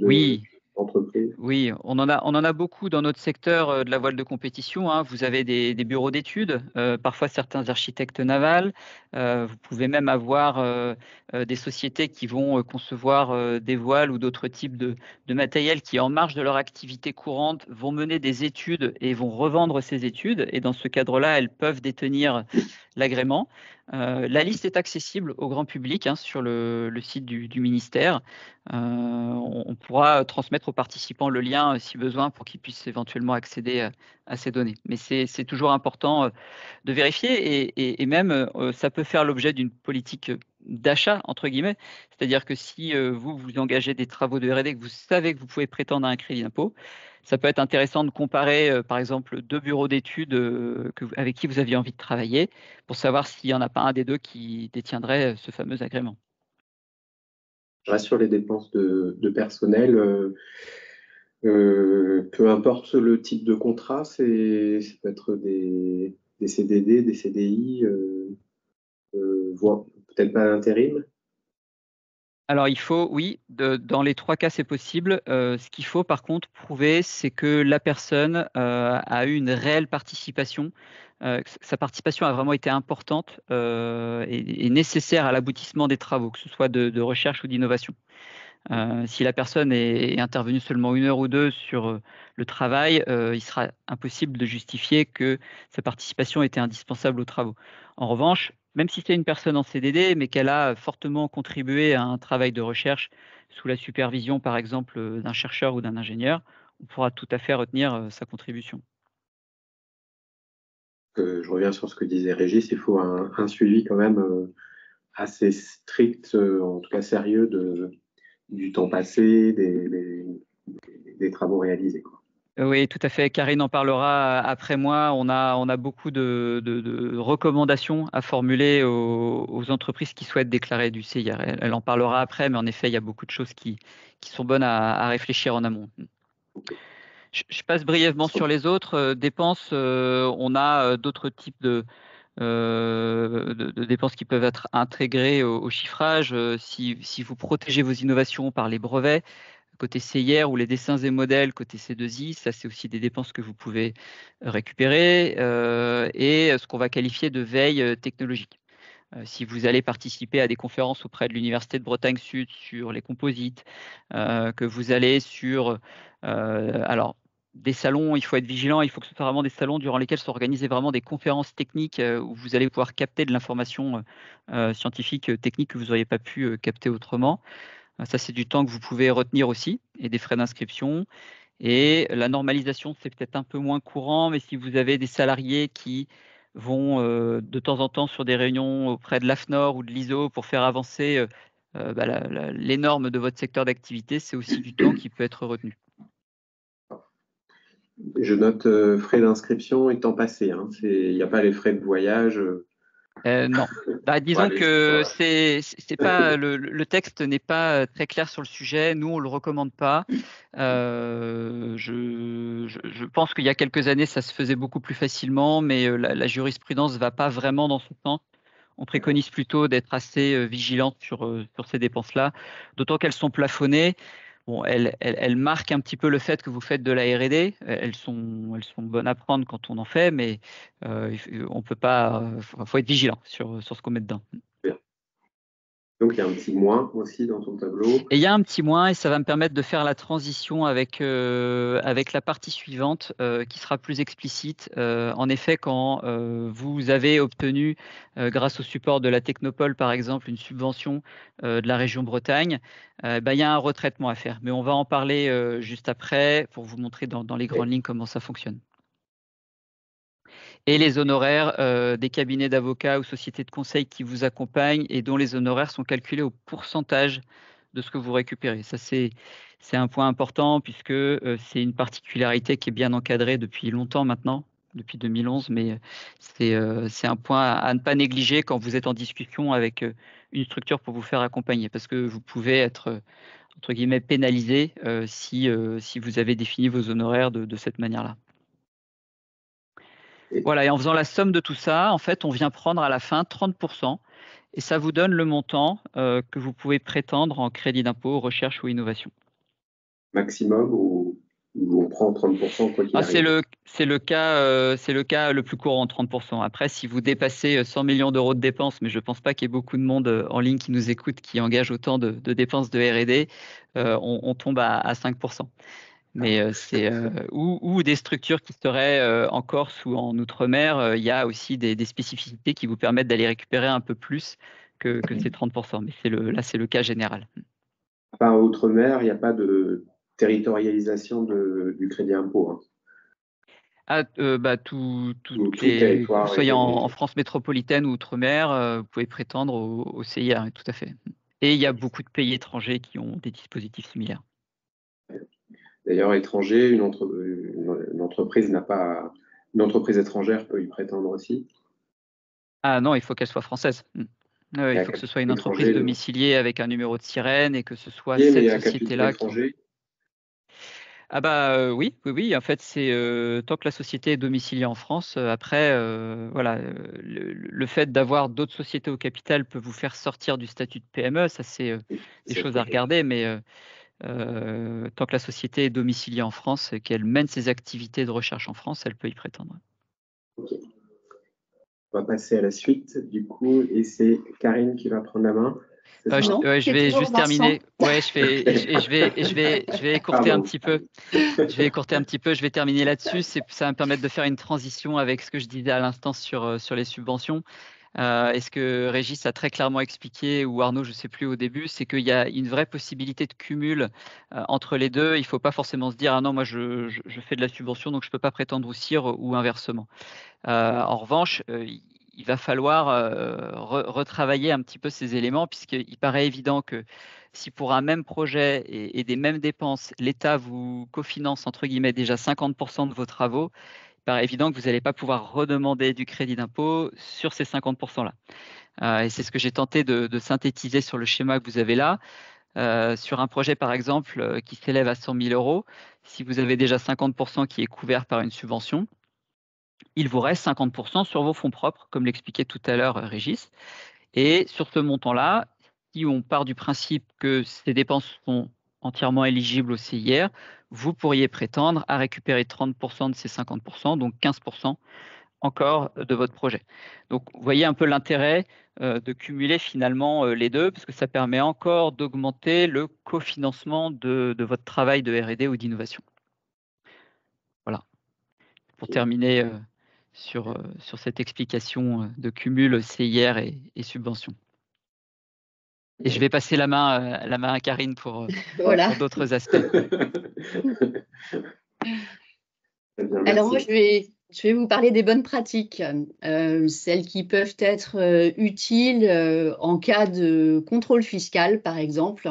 d'entreprise? Oui, on en a beaucoup dans notre secteur de la voile de compétition, hein. Vous avez des bureaux d'études, parfois certains architectes navals. Vous pouvez même avoir des sociétés qui vont concevoir des voiles ou d'autres types de matériel qui, en marge de leur activité courante, vont mener des études et vont revendre ces études. Et dans ce cadre-là, elles peuvent détenir l'agrément. La liste est accessible au grand public, hein, sur le site du ministère. On pourra transmettre aux participants le lien si besoin pour qu'ils puissent éventuellement accéder à ces données. Mais c'est toujours important de vérifier et même ça peut faire l'objet d'une politique d'achat, entre guillemets. C'est-à-dire que si vous engagez des travaux de R&D, que vous savez que vous pouvez prétendre à un crédit d'impôt, ça peut être intéressant de comparer, par exemple, 2 bureaux d'études avec qui vous aviez envie de travailler pour savoir s'il n'y en a pas un des deux qui détiendrait ce fameux agrément. Je reste sur les dépenses de personnel. Peu importe le type de contrat, ça peut être des CDD, des CDI, voire peut-être pas l'intérim. Alors il faut, oui, dans les 3 cas, c'est possible. Ce qu'il faut par contre prouver, c'est que la personne a eu une réelle participation, que sa participation a vraiment été importante et nécessaire à l'aboutissement des travaux, que ce soit de recherche ou d'innovation. Si la personne est intervenue seulement 1 heure ou 2 sur le travail, il sera impossible de justifier que sa participation était indispensable aux travaux. En revanche, même si c'est une personne en CDD, mais qu'elle a fortement contribué à un travail de recherche sous la supervision, par exemple, d'un chercheur ou d'un ingénieur, on pourra tout à fait retenir sa contribution. Je reviens sur ce que disait Régis, il faut un suivi quand même assez strict, en tout cas sérieux, du temps passé, des travaux réalisés, quoi. Oui, tout à fait. Karine en parlera après moi. On a beaucoup de recommandations à formuler aux entreprises qui souhaitent déclarer du CIR. Elle en parlera après, mais en effet, il y a beaucoup de choses qui sont bonnes à réfléchir en amont. Je passe brièvement sur les autres dépenses. On a d'autres types de dépenses qui peuvent être intégrées au chiffrage. Si vous protégez vos innovations par les brevets, côté CIR ou les dessins et modèles côté C2I, ça c'est aussi des dépenses que vous pouvez récupérer et ce qu'on va qualifier de veille technologique. Si vous allez participer à des conférences auprès de l'Université de Bretagne Sud sur les composites, que vous allez sur alors des salons, il faut être vigilant, il faut que ce soit vraiment des salons durant lesquels sont organisées vraiment des conférences techniques où vous allez pouvoir capter de l'information scientifique, technique que vous n'auriez pas pu capter autrement. Ça, c'est du temps que vous pouvez retenir aussi et des frais d'inscription. Et la normalisation, c'est peut-être un peu moins courant, mais si vous avez des salariés qui vont de temps en temps sur des réunions auprès de l'AFNOR ou de l'ISO pour faire avancer les normes de votre secteur d'activité, c'est aussi du temps qui peut être retenu. Je note frais d'inscription et temps passé. Hein. Il n'y a pas les frais de voyage. Non. Disons que c'est pas le texte n'est pas très clair sur le sujet. Nous, on le recommande pas. Je pense qu'il y a quelques années, ça se faisait beaucoup plus facilement, mais la jurisprudence va pas vraiment dans ce sens. on préconise plutôt d'être assez vigilant sur ces dépenses-là, d'autant qu'elles sont plafonnées. Bon, elles marquent un petit peu le fait que vous faites de la R&D. Elles sont bonnes à prendre quand on en fait, mais on peut pas. Faut être vigilant sur ce qu'on met dedans. Donc, il y a un petit moins aussi dans ton tableau. Et il y a un petit moins, et ça va me permettre de faire la transition avec la partie suivante qui sera plus explicite. En effet, quand vous avez obtenu, grâce au support de la Technopole, par exemple, une subvention de la région Bretagne, il y a un retraitement à faire. Mais on va en parler juste après pour vous montrer dans les grandes lignes comment ça fonctionne. Et les honoraires des cabinets d'avocats ou sociétés de conseil qui vous accompagnent et dont les honoraires sont calculés au pourcentage de ce que vous récupérez. Ça, c'est un point important puisque c'est une particularité qui est bien encadrée depuis longtemps maintenant, depuis 2011, mais c'est un point à ne pas négliger quand vous êtes en discussion avec une structure pour vous faire accompagner, parce que vous pouvez être, entre guillemets, pénalisé si vous avez défini vos honoraires de cette manière-là. Voilà, et en faisant la somme de tout ça, en fait, on vient prendre à la fin 30%, et ça vous donne le montant que vous pouvez prétendre en crédit d'impôt, recherche ou innovation. Maximum ou on prend 30% quoi qu'il arrive? C'est le cas le plus courant, 30%. Après, si vous dépassez 100 millions d'euros de dépenses, mais je ne pense pas qu'il y ait beaucoup de monde en ligne qui nous écoute qui engage autant de dépenses de R&D, on tombe à 5%. Mais c'est ou des structures qui seraient en Corse ou en Outre-mer, il y a aussi des spécificités qui vous permettent d'aller récupérer un peu plus que ces 30%. Mais là, c'est le cas général. Enfin, Outre-mer, il n'y a pas de territorialisation du crédit impôt. Hein. Ah, tout territoire. que vous soyez en France métropolitaine ou Outre-mer, vous pouvez prétendre au CIA, tout à fait. Et il y a beaucoup de pays étrangers qui ont des dispositifs similaires. D'ailleurs, étranger, une entreprise une entreprise étrangère peut y prétendre aussi. Ah non, il faut qu'elle soit française. Il faut que ce soit une entreprise domiciliée avec un numéro de sirène et que ce soit cette société-là. Ah oui. En fait, c'est tant que la société est domiciliée en France. Après, voilà, le fait d'avoir d'autres sociétés au capital peut vous faire sortir du statut de PME. Ça, c'est des choses à regarder, mais tant que la société est domiciliée en France et qu'elle mène ses activités de recherche en France, elle peut y prétendre. Okay. On va passer à la suite, du coup, et c'est Karine qui va prendre la main. Je vais juste terminer. Ouais, je vais écourter un petit peu. Je vais terminer là-dessus. Ça va me permettre de faire une transition avec ce que je disais à l'instant sur les subventions. Et ce que Régis a très clairement expliqué, ou Arnaud, je ne sais plus au début, c'est qu'il y a une vraie possibilité de cumul entre les deux. Il ne faut pas forcément se dire « Ah non, moi je fais de la subvention, donc je ne peux pas prétendre au CIR » ou inversement. En revanche, il va falloir retravailler un petit peu ces éléments, puisqu'il paraît évident que si pour un même projet et des mêmes dépenses, l'État vous cofinance entre guillemets déjà 50% de vos travaux, il paraît évident que vous n'allez pas pouvoir redemander du crédit d'impôt sur ces 50%-là. Et c'est ce que j'ai tenté de synthétiser sur le schéma que vous avez là. Sur un projet, par exemple, qui s'élève à 100 000 euros, si vous avez déjà 50% qui est couvert par une subvention, il vous reste 50% sur vos fonds propres, comme l'expliquait tout à l'heure Régis. Et sur ce montant-là, si on part du principe que ces dépenses sont entièrement éligibles au CIR, vous pourriez prétendre à récupérer 30% de ces 50%, donc 15% encore de votre projet. Donc, vous voyez un peu l'intérêt de cumuler finalement les deux, parce que ça permet encore d'augmenter le cofinancement de votre travail de R&D ou d'innovation. Voilà. Pour terminer sur cette explication de cumul CIR et subvention. Et je vais passer la main à Karine pour d'autres aspects. Alors moi, je vais vous parler des bonnes pratiques, celles qui peuvent être utiles en cas de contrôle fiscal, par exemple,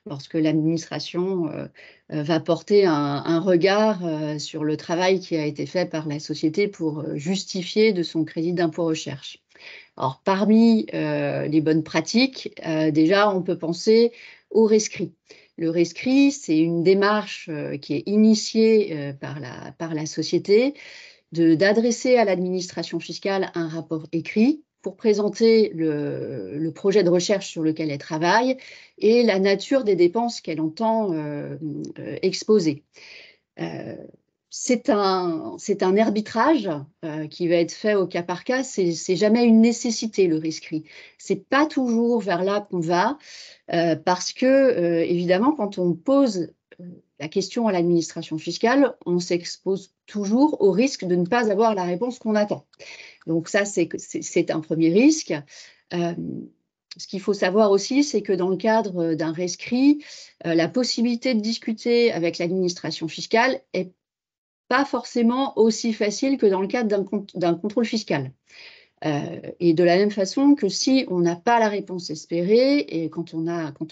lorsque l'administration va porter un regard sur le travail qui a été fait par la société pour justifier de son crédit d'impôt recherche. Alors, parmi les bonnes pratiques, déjà, on peut penser au rescrit. Le rescrit, c'est une démarche qui est initiée par la société d'adresser à l'administration fiscale un rapport écrit pour présenter le projet de recherche sur lequel elle travaille et la nature des dépenses qu'elle entend exposer. C'est un arbitrage qui va être fait au cas par cas. C'est jamais une nécessité, le rescrit. C'est pas toujours vers là qu'on va, parce que, évidemment, quand on pose la question à l'administration fiscale, on s'expose toujours au risque de ne pas avoir la réponse qu'on attend. Donc ça, c'est un premier risque. Ce qu'il faut savoir aussi, c'est que dans le cadre d'un rescrit, la possibilité de discuter avec l'administration fiscale est pas forcément aussi facile que dans le cadre d'un contrôle fiscal. Et de la même façon que si on n'a pas la réponse espérée et quand on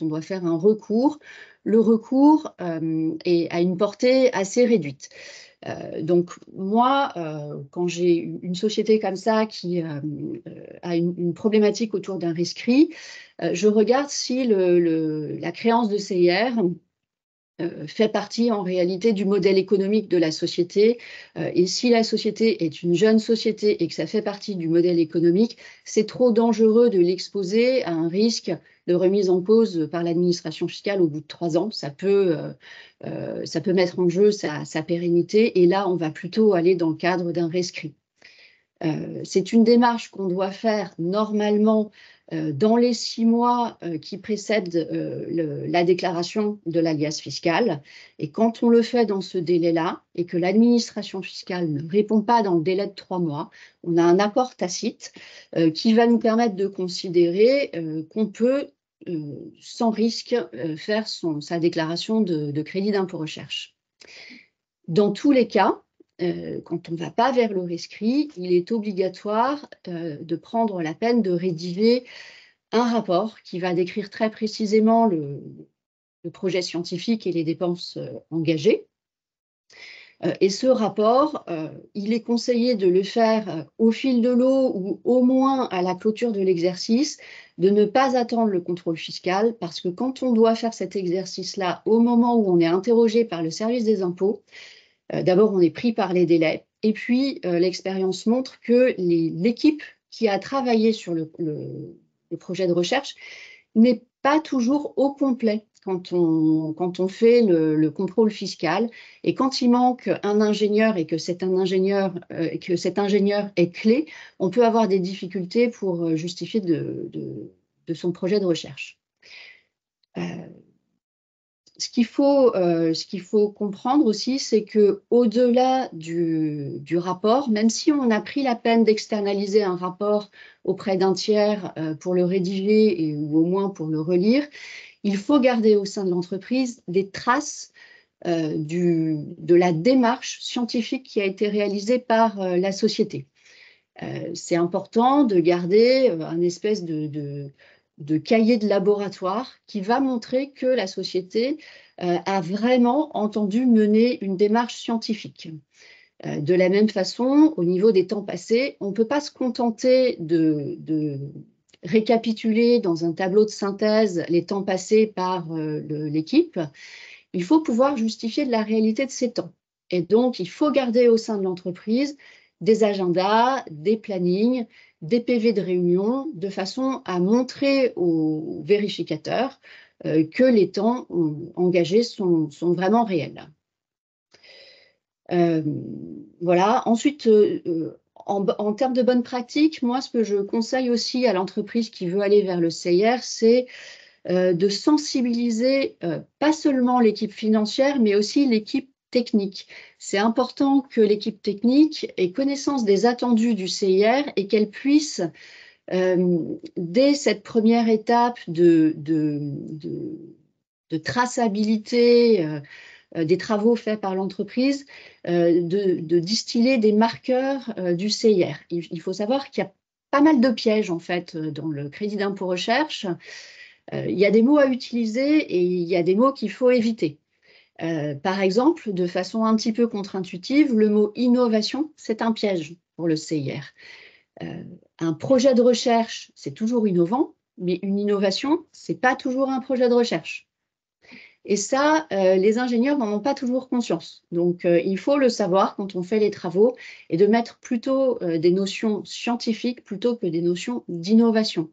doit faire un recours, le recours a une portée assez réduite. Donc moi, quand j'ai une société comme ça qui a une problématique autour d'un rescrit, je regarde si la créance de CIR fait partie en réalité du modèle économique de la société. Et si la société est une jeune société et que ça fait partie du modèle économique, c'est trop dangereux de l'exposer à un risque de remise en cause par l'administration fiscale au bout de 3 ans. Ça peut mettre en jeu sa pérennité. Et là, on va plutôt aller dans le cadre d'un rescrit. C'est une démarche qu'on doit faire normalement dans les 6 mois qui précèdent la déclaration de l'alias fiscal. Et quand on le fait dans ce délai-là et que l'administration fiscale ne répond pas dans le délai de 3 mois, on a un accord tacite qui va nous permettre de considérer qu'on peut, sans risque, faire sa déclaration de crédit d'impôt recherche. Dans tous les cas, quand on ne va pas vers le rescrit, il est obligatoire de prendre la peine de rédiger un rapport qui va décrire très précisément le projet scientifique et les dépenses engagées. Et ce rapport, il est conseillé de le faire au fil de l'eau ou au moins à la clôture de l'exercice, de ne pas attendre le contrôle fiscal, parce que quand on doit faire cet exercice-là au moment où on est interrogé par le service des impôts, d'abord, on est pris par les délais. Et puis, l'expérience montre que l'équipe qui a travaillé sur le projet de recherche n'est pas toujours au complet quand on fait le contrôle fiscal. Et quand il manque un ingénieur et que cet ingénieur est clé, on peut avoir des difficultés pour justifier de son projet de recherche. Ce qu'il faut comprendre aussi, c'est qu'au-delà du rapport, même si on a pris la peine d'externaliser un rapport auprès d'un tiers pour le rédiger ou au moins pour le relire, il faut garder au sein de l'entreprise des traces de la démarche scientifique qui a été réalisée par la société. C'est important de garder un espèce de cahier de laboratoire qui va montrer que la société a vraiment entendu mener une démarche scientifique. De la même façon, au niveau des temps passés, on ne peut pas se contenter de récapituler dans un tableau de synthèse les temps passés par l'équipe. Il faut pouvoir justifier de la réalité de ces temps. Et donc, il faut garder au sein de l'entreprise des agendas, des plannings, des PV de réunion, de façon à montrer aux vérificateurs que les temps engagés sont vraiment réels. Voilà. Ensuite, en termes de bonnes pratiques, moi, ce que je conseille aussi à l'entreprise qui veut aller vers le CIR, c'est de sensibiliser pas seulement l'équipe financière, mais aussi l'équipe technique. C'est important que l'équipe technique ait connaissance des attendus du CIR et qu'elle puisse, dès cette première étape de traçabilité des travaux faits par l'entreprise, de distiller des marqueurs du CIR. Il faut savoir qu'il y a pas mal de pièges en fait dans le crédit d'impôt recherche. Il y a des mots à utiliser et il y a des mots qu'il faut éviter. Par exemple, de façon un petit peu contre-intuitive, le mot innovation, c'est un piège pour le CIR. Un projet de recherche, c'est toujours innovant, mais une innovation, ce n'est pas toujours un projet de recherche. Et ça, les ingénieurs n'en ont pas toujours conscience. Donc, il faut le savoir quand on fait les travaux et de mettre plutôt des notions scientifiques plutôt que des notions d'innovation.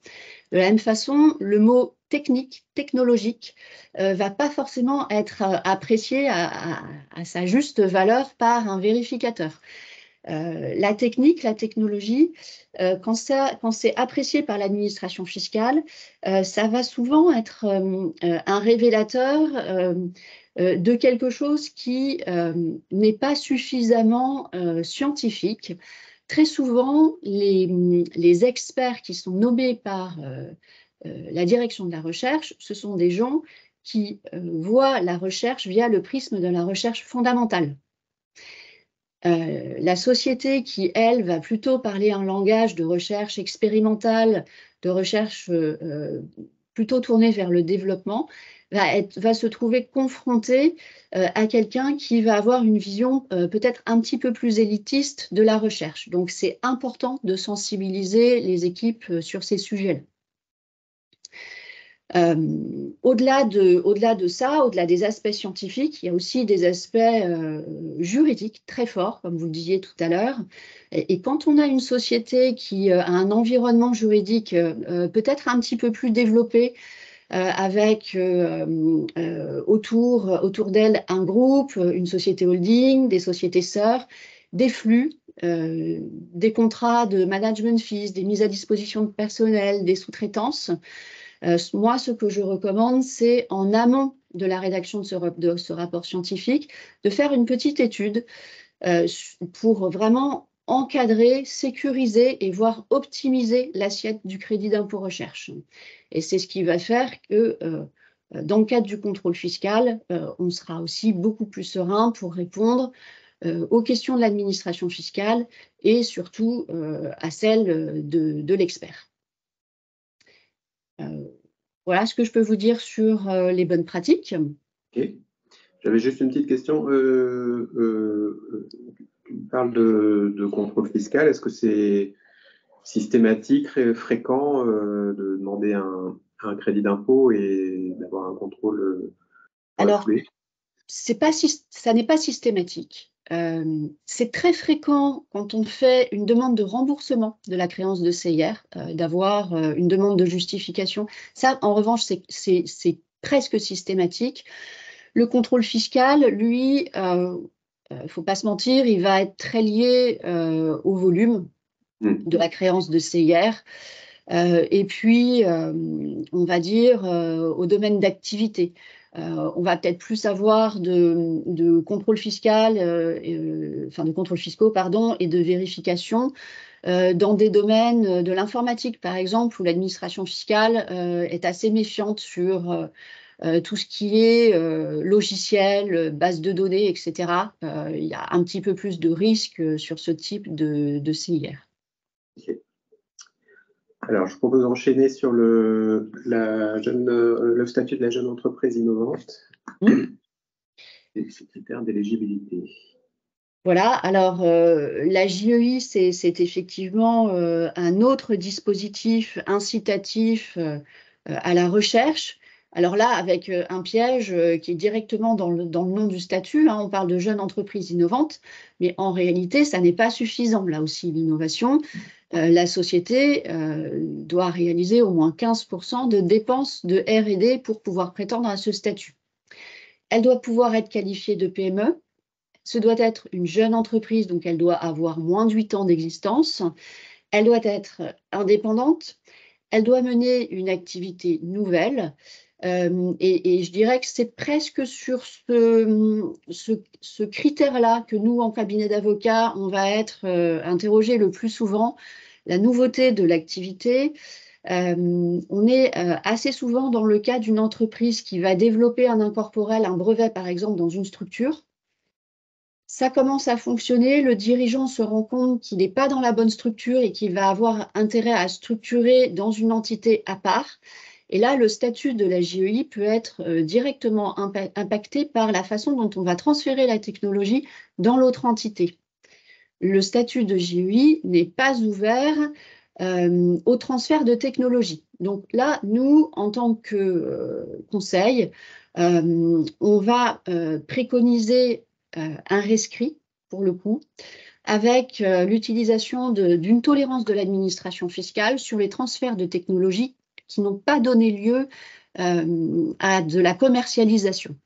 De la même façon, le mot technique, technologique, va pas forcément être apprécié à sa juste valeur par un vérificateur. La technique, la technologie, quand c'est apprécié par l'administration fiscale, ça va souvent être un révélateur de quelque chose qui n'est pas suffisamment scientifique. Très souvent, les experts qui sont nommés par la direction de la recherche, ce sont des gens qui voient la recherche via le prisme de la recherche fondamentale. La société qui, elle, va plutôt parler un langage de recherche expérimentale, de recherche plutôt tournée vers le développement, va se trouver confrontée à quelqu'un qui va avoir une vision peut-être un petit peu plus élitiste de la recherche. Donc, c'est important de sensibiliser les équipes sur ces sujets-là. Au-delà de ça, au-delà des aspects scientifiques, il y a aussi des aspects juridiques très forts, comme vous le disiez tout à l'heure. Et quand on a une société qui a un environnement juridique peut-être un petit peu plus développé, avec autour d'elle un groupe, une société holding, des sociétés sœurs, des flux, des contrats de management fees, des mises à disposition de personnel, des sous-traitances. Moi, ce que je recommande, c'est en amont de la rédaction de ce rapport scientifique, de faire une petite étude pour vraiment encadrer, sécuriser et voire optimiser l'assiette du crédit d'impôt recherche. Et c'est ce qui va faire que dans le cadre du contrôle fiscal, on sera aussi beaucoup plus serein pour répondre aux questions de l'administration fiscale et surtout à celles de l'expert. Voilà ce que je peux vous dire sur les bonnes pratiques. Ok. J'avais juste une petite question. Tu parles de contrôle fiscal. Est-ce que c'est systématique, fréquent de demander un crédit d'impôt et d'avoir un contrôle Alors, ça n'est pas systématique. C'est très fréquent quand on fait une demande de remboursement de la créance de CIR, d'avoir une demande de justification. Ça, en revanche, c'est presque systématique. Le contrôle fiscal, lui, faut pas se mentir, il va être très lié au volume de la créance de CIR. Et puis, on va dire, au domaine d'activité. On va peut-être plus avoir de contrôle fiscal, de contrôles fiscaux, pardon, et de vérification dans des domaines de l'informatique, par exemple, où l'administration fiscale est assez méfiante sur tout ce qui est logiciel, base de données, etc. Il y a un petit peu plus de risques sur ce type de CIR. Okay. Alors, je propose d'enchaîner sur le statut de la jeune entreprise innovante et ses critères d'éligibilité. Voilà, alors la JEI, c'est effectivement un autre dispositif incitatif à la recherche. Alors là, avec un piège qui est directement dans le nom du statut, hein, on parle de jeune entreprise innovante, mais en réalité, ça n'est pas suffisant. Là aussi, l'innovation, la société doit réaliser au moins 15% de dépenses de R&D pour pouvoir prétendre à ce statut. Elle doit pouvoir être qualifiée de PME. Ce doit être une jeune entreprise, donc elle doit avoir moins de 8 ans d'existence. Elle doit être indépendante. Elle doit mener une activité nouvelle. Et je dirais que c'est presque sur ce critère-là que nous, en cabinet d'avocats, on va être interrogé le plus souvent. La nouveauté de l'activité. On est assez souvent dans le cas d'une entreprise qui va développer un incorporel, un brevet par exemple, dans une structure. Ça commence à fonctionner, le dirigeant se rend compte qu'il n'est pas dans la bonne structure et qu'il va avoir intérêt à structurer dans une entité à part. Et là, le statut de la JEI peut être directement impacté par la façon dont on va transférer la technologie dans l'autre entité. Le statut de JEI n'est pas ouvert au transfert de technologie. Donc là, nous, en tant que conseil, On va préconiser un rescrit, pour le coup, avec l'utilisation d'une tolérance de l'administration fiscale sur les transferts de technologies qui n'ont pas donné lieu à de la commercialisation.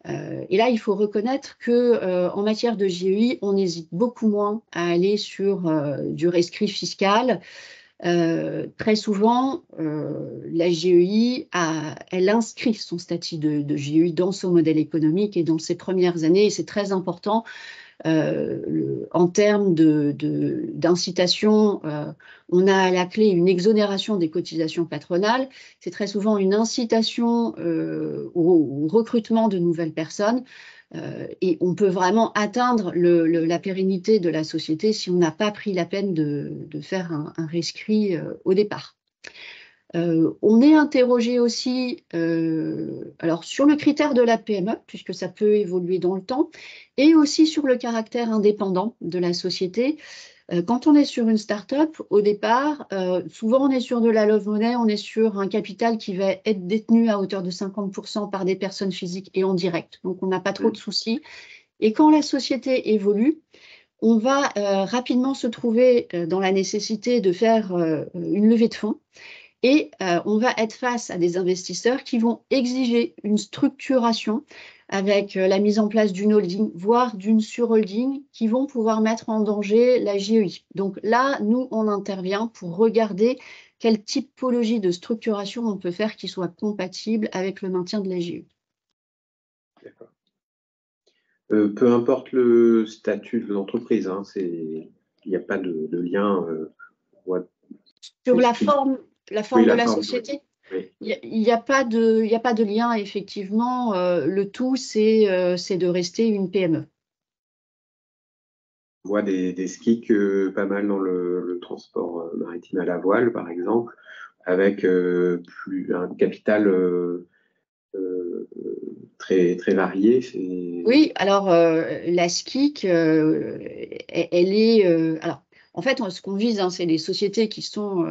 Et là, il faut reconnaître qu'en matière de JEI, on hésite beaucoup moins à aller sur du rescrit fiscal. Très souvent, la JEI, elle inscrit son statut de JEI dans son modèle économique et dans ses premières années, et c'est très important. En termes d'incitation, on a à la clé une exonération des cotisations patronales. C'est très souvent une incitation au recrutement de nouvelles personnes. Et on peut vraiment atteindre la pérennité de la société si on n'a pas pris la peine de faire un rescrit au départ. On est interrogé aussi alors sur le critère de la PME, puisque ça peut évoluer dans le temps, et aussi sur le caractère indépendant de la société. Quand on est sur une start-up, au départ, souvent on est sur de la love money, on est sur un capital qui va être détenu à hauteur de 50% par des personnes physiques et en direct. Donc on n'a pas trop de soucis. Et quand la société évolue, on va rapidement se trouver dans la nécessité de faire une levée de fonds. Et on va être face à des investisseurs qui vont exiger une structuration avec la mise en place d'une holding, voire d'une surholding, qui vont pouvoir mettre en danger la JEI. Donc là, nous, on intervient pour regarder quelle typologie de structuration on peut faire qui soit compatible avec le maintien de la JEI. D'accord. Peu importe le statut de l'entreprise, hein, il n'y a pas de lien. Sur la forme Oui, de la société, oui. il n'y a pas de lien, effectivement. Le tout, c'est de rester une PME. On voit des SCIC pas mal dans le transport maritime à la voile, par exemple, avec un capital très, très varié. Oui, alors la SCIC, elle est... alors, en fait, ce qu'on vise, hein, c'est les sociétés qui sont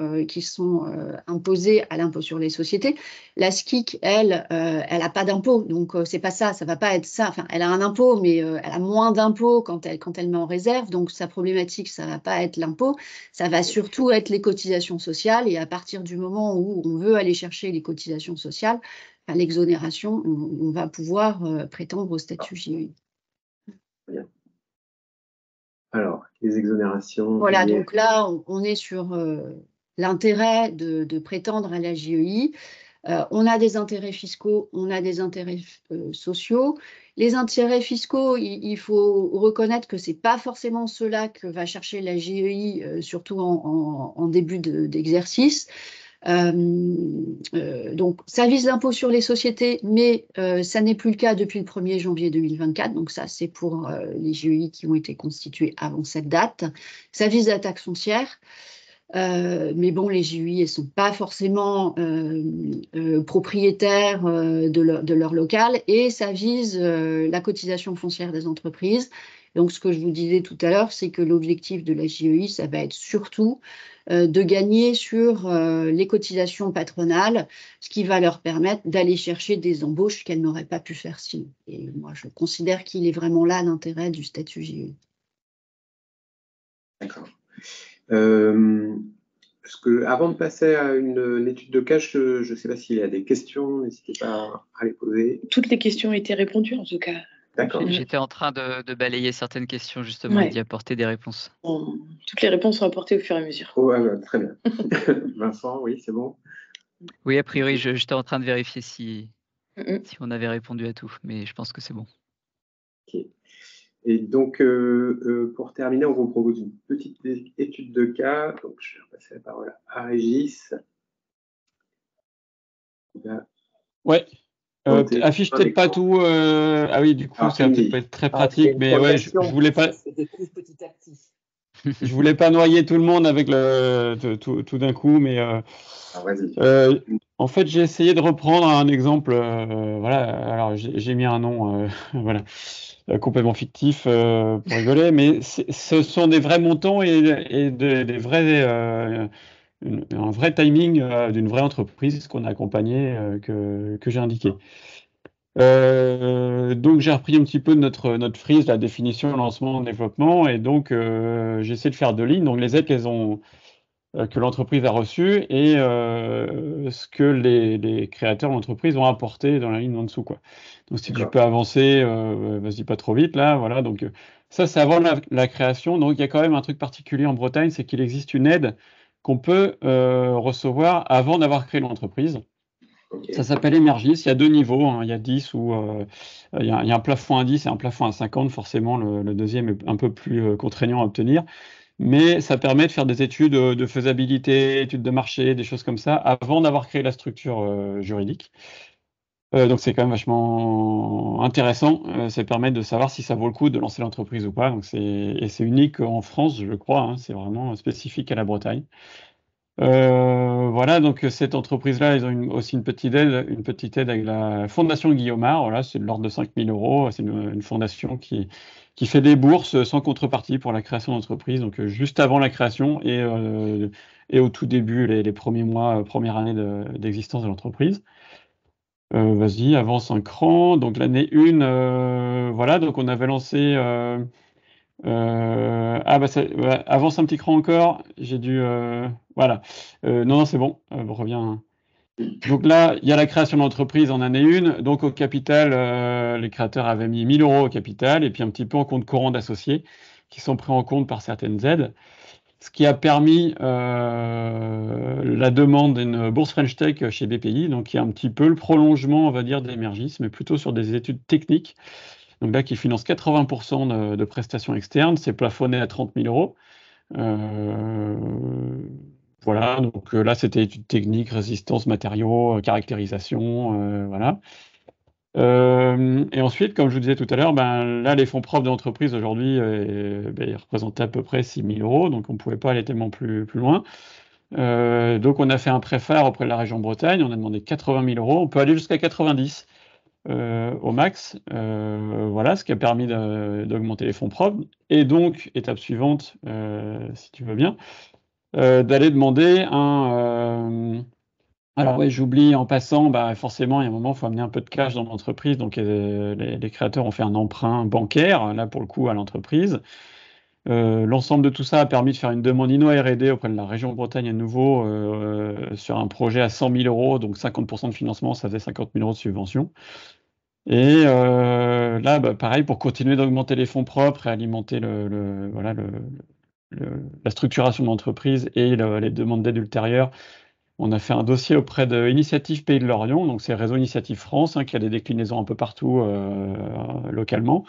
imposées à l'impôt sur les sociétés. La SCIC, elle n'a pas d'impôt, donc c'est pas ça, ça va pas être ça. Enfin, elle a un impôt, mais elle a moins d'impôt quand elle met en réserve, donc sa problématique, ça va pas être l'impôt, ça va surtout être les cotisations sociales. Et à partir du moment où on veut aller chercher les cotisations sociales, à l'exonération, on va pouvoir prétendre au statut JEI. Bien. Alors, les exonérations. Voilà, donc là, on est sur l'intérêt de prétendre à la JEI. On a des intérêts fiscaux, on a des intérêts sociaux. Les intérêts fiscaux, il faut reconnaître que ce n'est pas forcément cela que va chercher la JEI, surtout en début d'exercice. Donc, ça vise l'impôt sur les sociétés, mais ça n'est plus le cas depuis le 1er janvier 2024. Donc, ça, c'est pour les JEI qui ont été constitués avant cette date. Ça vise la taxe foncière. Mais bon, les JEI, elles ne sont pas forcément propriétaires de leur local, et ça vise la cotisation foncière des entreprises. Donc, ce que je vous disais tout à l'heure, c'est que l'objectif de la JEI, ça va être surtout de gagner sur les cotisations patronales, ce qui va leur permettre d'aller chercher des embauches qu'elles n'auraient pas pu faire sinon. Et moi, je considère qu'il est vraiment là l'intérêt du statut JEI. D'accord. Avant de passer à une étude de cas, je ne sais pas s'il y a des questions, n'hésitez pas à les poser. Toutes les questions ont été répondues, en tout cas. D'accord. J'étais en train de balayer certaines questions, justement, et d'y apporter des réponses. Bon, toutes les réponses sont apportées au fur et à mesure. Oh, très bien. Vincent, oui, c'est bon. Oui, a priori, j'étais en train de vérifier si on avait répondu à tout, mais je pense que c'est bon. Ok. Et donc, pour terminer, on vous propose une petite étude de cas. Donc, je vais repasser la parole à Régis. Ouais. Affiche peut-être pas tout. Ah oui, du coup, ça va peut-être pas être très pratique, mais ouais, je voulais pas. Petit à petit. Je voulais pas noyer tout le monde avec tout d'un coup, mais en fait, j'ai essayé de reprendre un exemple. Voilà, alors j'ai mis un nom, voilà, complètement fictif pour rigoler, mais ce sont des vrais montants et des vrais, un vrai timing d'une vraie entreprise qu'on a accompagnée, que j'ai indiqué. Donc j'ai repris un petit peu notre frise, la définition, lancement, développement, et donc j'ai essayé de faire 2 lignes. Donc les aides que l'entreprise a reçues et ce que les créateurs de l'entreprise ont apporté dans la ligne en dessous, quoi. Donc si tu D'accord. peux avancer, vas-y pas trop vite là, voilà. Donc ça c'est avant la création. Donc il y a quand même un truc particulier en Bretagne, c'est qu'il existe une aide qu'on peut recevoir avant d'avoir créé l'entreprise. Ok. Ça s'appelle Emergis. Il y a 2 niveaux, hein. Il y a 10 ou il y a un plafond à 10 et un plafond à 50. Forcément, le deuxième est un peu plus contraignant à obtenir. Mais ça permet de faire des études de faisabilité, études de marché, des choses comme ça, avant d'avoir créé la structure juridique. Donc c'est quand même vachement intéressant. Ça permet de savoir si ça vaut le coup de lancer l'entreprise ou pas. Donc et c'est unique en France, je crois, hein. C'est vraiment spécifique à la Bretagne. Voilà, donc cette entreprise-là, ils ont aussi une petite aide avec la Fondation Guillaumard. Voilà, c'est de l'ordre de 5 000 euros. C'est une fondation qui fait des bourses sans contrepartie pour la création d'entreprise, donc juste avant la création et au tout début, les premiers mois, première année d'existence de l'entreprise. Vas-y, avance un cran. Donc l'année 1, voilà, donc on avait lancé. Ouais, avance un petit cran encore. J'ai dû. Voilà. Non, non, c'est bon. Reviens. Donc là, il y a la création d'entreprise en année 1. Donc au capital, les créateurs avaient mis 1 000 euros au capital et puis un petit peu en compte courant d'associés qui sont pris en compte par certaines aides. Ce qui a permis la demande d'une bourse French Tech chez BPI, donc qui est un petit peu le prolongement, on va dire, d'Emergis, mais plutôt sur des études techniques. Donc là, qui finance 80% de prestations externes, c'est plafonné à 30 000 euros. Voilà, donc là, c'était études techniques, résistance, matériaux, caractérisation, voilà. Et ensuite, comme je vous disais tout à l'heure, ben, là, les fonds propres de l'entreprise aujourd'hui, ben, ils représentaient à peu près 6 000 euros, donc on ne pouvait pas aller tellement plus loin. Donc on a fait un préfare auprès de la région Bretagne, on a demandé 80 000 euros, on peut aller jusqu'à 90 au max, voilà, ce qui a permis d'augmenter les fonds propres. Et donc, étape suivante, si tu veux bien, d'aller demander alors ouais, j'oublie en passant, bah, forcément, il y a un moment, il faut amener un peu de cash dans l'entreprise. Donc les créateurs ont fait un emprunt bancaire, là pour le coup, à l'entreprise. L'ensemble de tout ça a permis de faire une demande INO R&D auprès de la région Bretagne à nouveau sur un projet à 100 000 euros, donc 50% de financement, ça faisait 50 000 euros de subvention. Et là, bah, pareil, pour continuer d'augmenter les fonds propres et alimenter voilà, la structuration de l'entreprise et les demandes d'aide ultérieures, on a fait un dossier auprès de Initiative Pays de Lorient, donc c'est Réseau Initiative France, hein, qui a des déclinaisons un peu partout localement.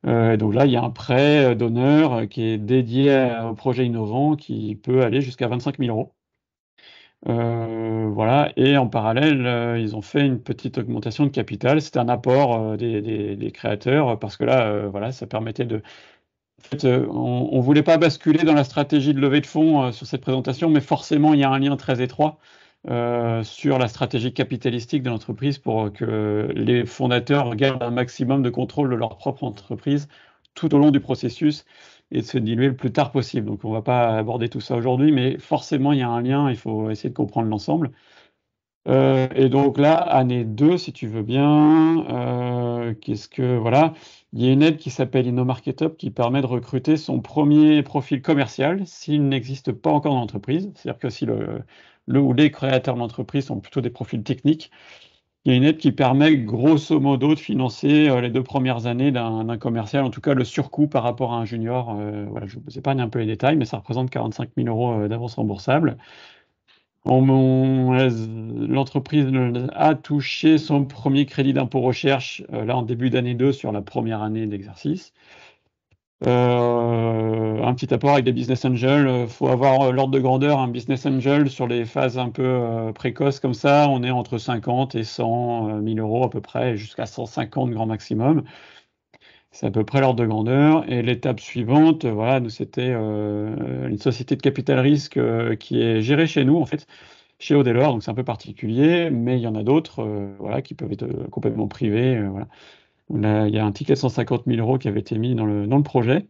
Donc là, il y a un prêt d'honneur qui est dédié au projet innovant qui peut aller jusqu'à 25 000 euros. Voilà, et en parallèle, ils ont fait une petite augmentation de capital. C'était un apport des créateurs parce que là, voilà, ça permettait de. En fait, on ne voulait pas basculer dans la stratégie de levée de fonds sur cette présentation, mais forcément, il y a un lien très étroit sur la stratégie capitalistique de l'entreprise pour que les fondateurs gardent un maximum de contrôle de leur propre entreprise tout au long du processus et de se diluer le plus tard possible. Donc on ne va pas aborder tout ça aujourd'hui, mais forcément il y a un lien, il faut essayer de comprendre l'ensemble. Et donc là, année 2, si tu veux bien, voilà, il y a une aide qui s'appelle InnoMarketUp qui permet de recruter son premier profil commercial s'il n'existe pas encore dans l'entreprise. C'est-à-dire que si le ou les créateurs de l'entreprise sont plutôt des profils techniques, il y a une aide qui permet grosso modo de financer les 2 premières années d'un commercial, en tout cas le surcoût par rapport à un junior. Voilà, je vous épargne un peu les détails, mais ça représente 45 000 euros d'avance remboursable. L'entreprise a touché son premier crédit d'impôt recherche là en début d'année 2 sur la première année d'exercice. Un petit apport avec des business angels. Faut avoir l'ordre de grandeur, un business angel sur les phases un peu précoces comme ça. On est entre 50 et 100 000 euros à peu près, jusqu'à 150 grand maximum. C'est à peu près l'ordre de grandeur. Et l'étape suivante, voilà, nous c'était une société de capital risque qui est gérée chez nous en fait, chez Audelor. Donc c'est un peu particulier, mais il y en a d'autres, voilà, qui peuvent être complètement privés. Voilà. Là, il y a un ticket de 150 000 euros qui avait été mis dans le projet.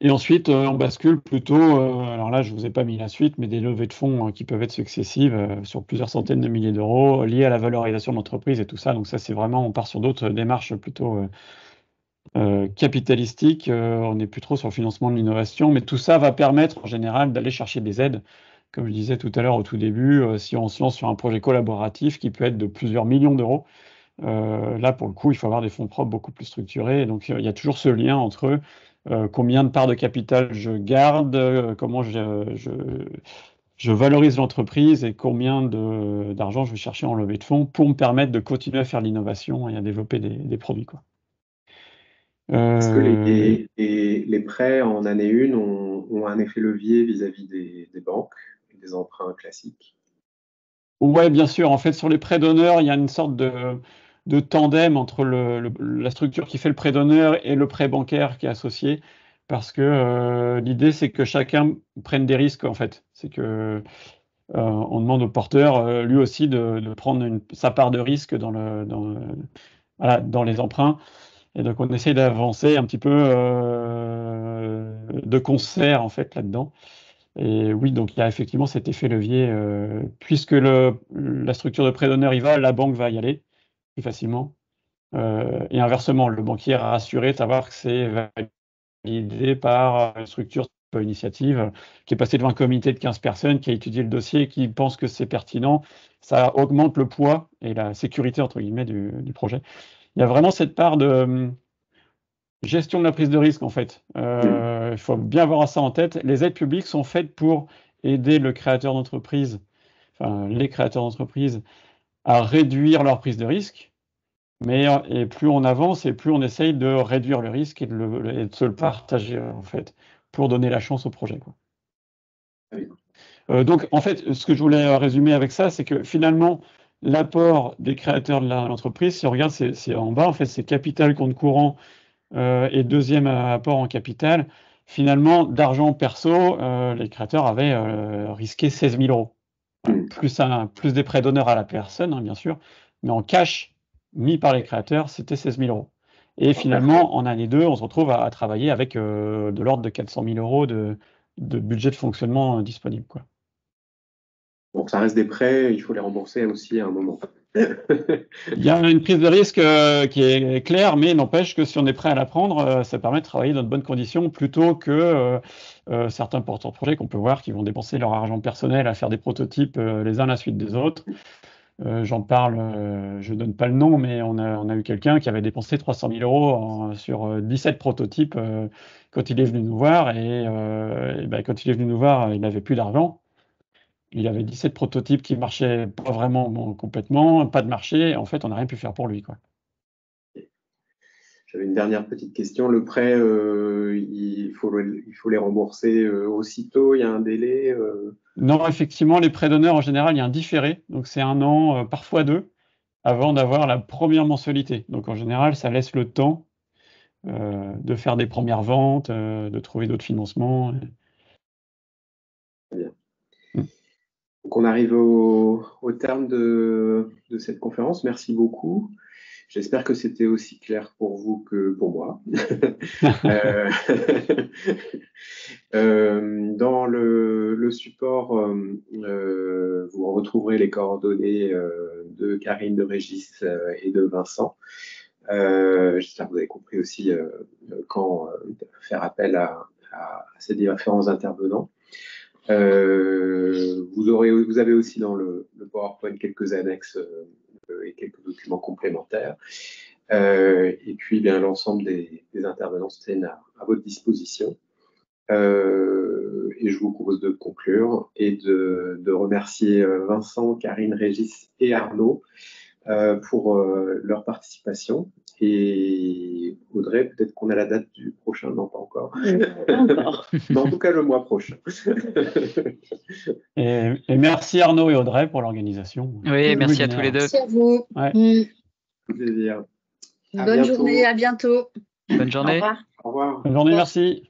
Et ensuite, on bascule plutôt, alors là, je ne vous ai pas mis la suite, mais des levées de fonds qui peuvent être successives sur plusieurs centaines de milliers d'euros liées à la valorisation de l'entreprise et tout ça. Donc ça, c'est vraiment, on part sur d'autres démarches plutôt capitalistiques. On n'est plus trop sur le financement de l'innovation, mais tout ça va permettre en général d'aller chercher des aides. Comme je disais tout à l'heure au tout début, si on se lance sur un projet collaboratif qui peut être de plusieurs millions d'euros, là, pour le coup, il faut avoir des fonds propres beaucoup plus structurés. Et donc, il y a toujours ce lien entre combien de parts de capital je garde, comment je valorise l'entreprise et combien d'argent je vais chercher en levée de fonds pour me permettre de continuer à faire l'innovation et à développer des produits, quoi. Est-ce que les prêts en année 1 ont un effet levier vis-à-vis des banques et des emprunts classiques? Ouais, bien sûr. En fait, sur les prêts d'honneur, il y a une sorte de tandem entre la structure qui fait le prêt d'honneur et le prêt bancaire qui est associé, parce que l'idée, c'est que chacun prenne des risques, en fait. C'est que on demande au porteur, lui aussi, de prendre sa part de risque voilà, dans les emprunts. Et donc, on essaie d'avancer un petit peu de concert, en fait, là-dedans. Et oui, donc il y a effectivement cet effet levier, puisque la structure de prêt d'honneur y va, la banque va y aller plus facilement. Et inversement, le banquier est rassuré de savoir que c'est validé par une structure initiative qui est passée devant un comité de 15 personnes, qui a étudié le dossier, qui pense que c'est pertinent. Ça augmente le poids et la sécurité, entre guillemets, du projet. Il y a vraiment cette part de gestion de la prise de risque, en fait. Il faut bien avoir ça en tête. Les aides publiques sont faites pour aider le créateur d'entreprise, enfin les créateurs d'entreprise, à réduire leur prise de risque. Et plus on avance et plus on essaye de réduire le risque et de se le partager, en fait, pour donner la chance au projet, quoi. Donc, en fait, ce que je voulais résumer avec ça, c'est que finalement, l'apport des créateurs de l'entreprise, si on regarde, c'est en bas, en fait, c'est capital, compte courant, et deuxième apport en capital, finalement, d'argent perso, les créateurs avaient risqué 16 000 euros. Voilà. Plus des prêts d'honneur à la personne, hein, bien sûr, mais en cash mis par les créateurs, c'était 16 000 euros. Et finalement, en année 2, on se retrouve à travailler avec de l'ordre de 400 000 euros de budget de fonctionnement disponible, quoi. Donc, ça reste des prêts, il faut les rembourser aussi à un moment. Il y a une prise de risque qui est claire, mais n'empêche que si on est prêt à la prendre, ça permet de travailler dans de bonnes conditions plutôt que certains porteurs de projets qu'on peut voir qui vont dépenser leur argent personnel à faire des prototypes les uns à la suite des autres. J'en parle, je ne donne pas le nom, mais on a eu quelqu'un qui avait dépensé 300 000 euros sur 17 prototypes quand il est venu nous voir. Et ben, quand il est venu nous voir, il n'avait plus d'argent. Il avait 17 prototypes qui marchaient pas vraiment complètement, pas de marché. En fait, on n'a rien pu faire pour lui, quoi. J'avais une dernière petite question. Le prêt, il faut les rembourser aussitôt, il y a un délai Non, effectivement, les prêts d'honneur, en général, il y a un différé. Donc, c'est 1 an, parfois 2, avant d'avoir la première mensualité. Donc, en général, ça laisse le temps de faire des premières ventes, de trouver d'autres financements. Très bien. Donc, on arrive au terme de cette conférence. Merci beaucoup. J'espère que c'était aussi clair pour vous que pour moi. Dans le support, vous retrouverez les coordonnées de Karine, de Régis et de Vincent. J'espère que vous avez compris aussi quand faire appel à ces différents intervenants. Vous avez aussi dans le PowerPoint quelques annexes et quelques documents complémentaires. Et puis, bien, l'ensemble des intervenants se tiennent à votre disposition. Et je vous propose de conclure et de remercier Vincent, Karine, Régis et Arnaud pour leur participation. Et Audrey, peut-être qu'on a la date du prochain, non pas encore. Encore. Mais en tout cas, le mois prochain. Et merci Arnaud et Audrey pour l'organisation. Oui, merci à tous les deux. Merci à vous. Ouais. Plaisir. Bonne journée, à bientôt. Bonne journée. Au revoir. Au revoir. Bonne journée, merci.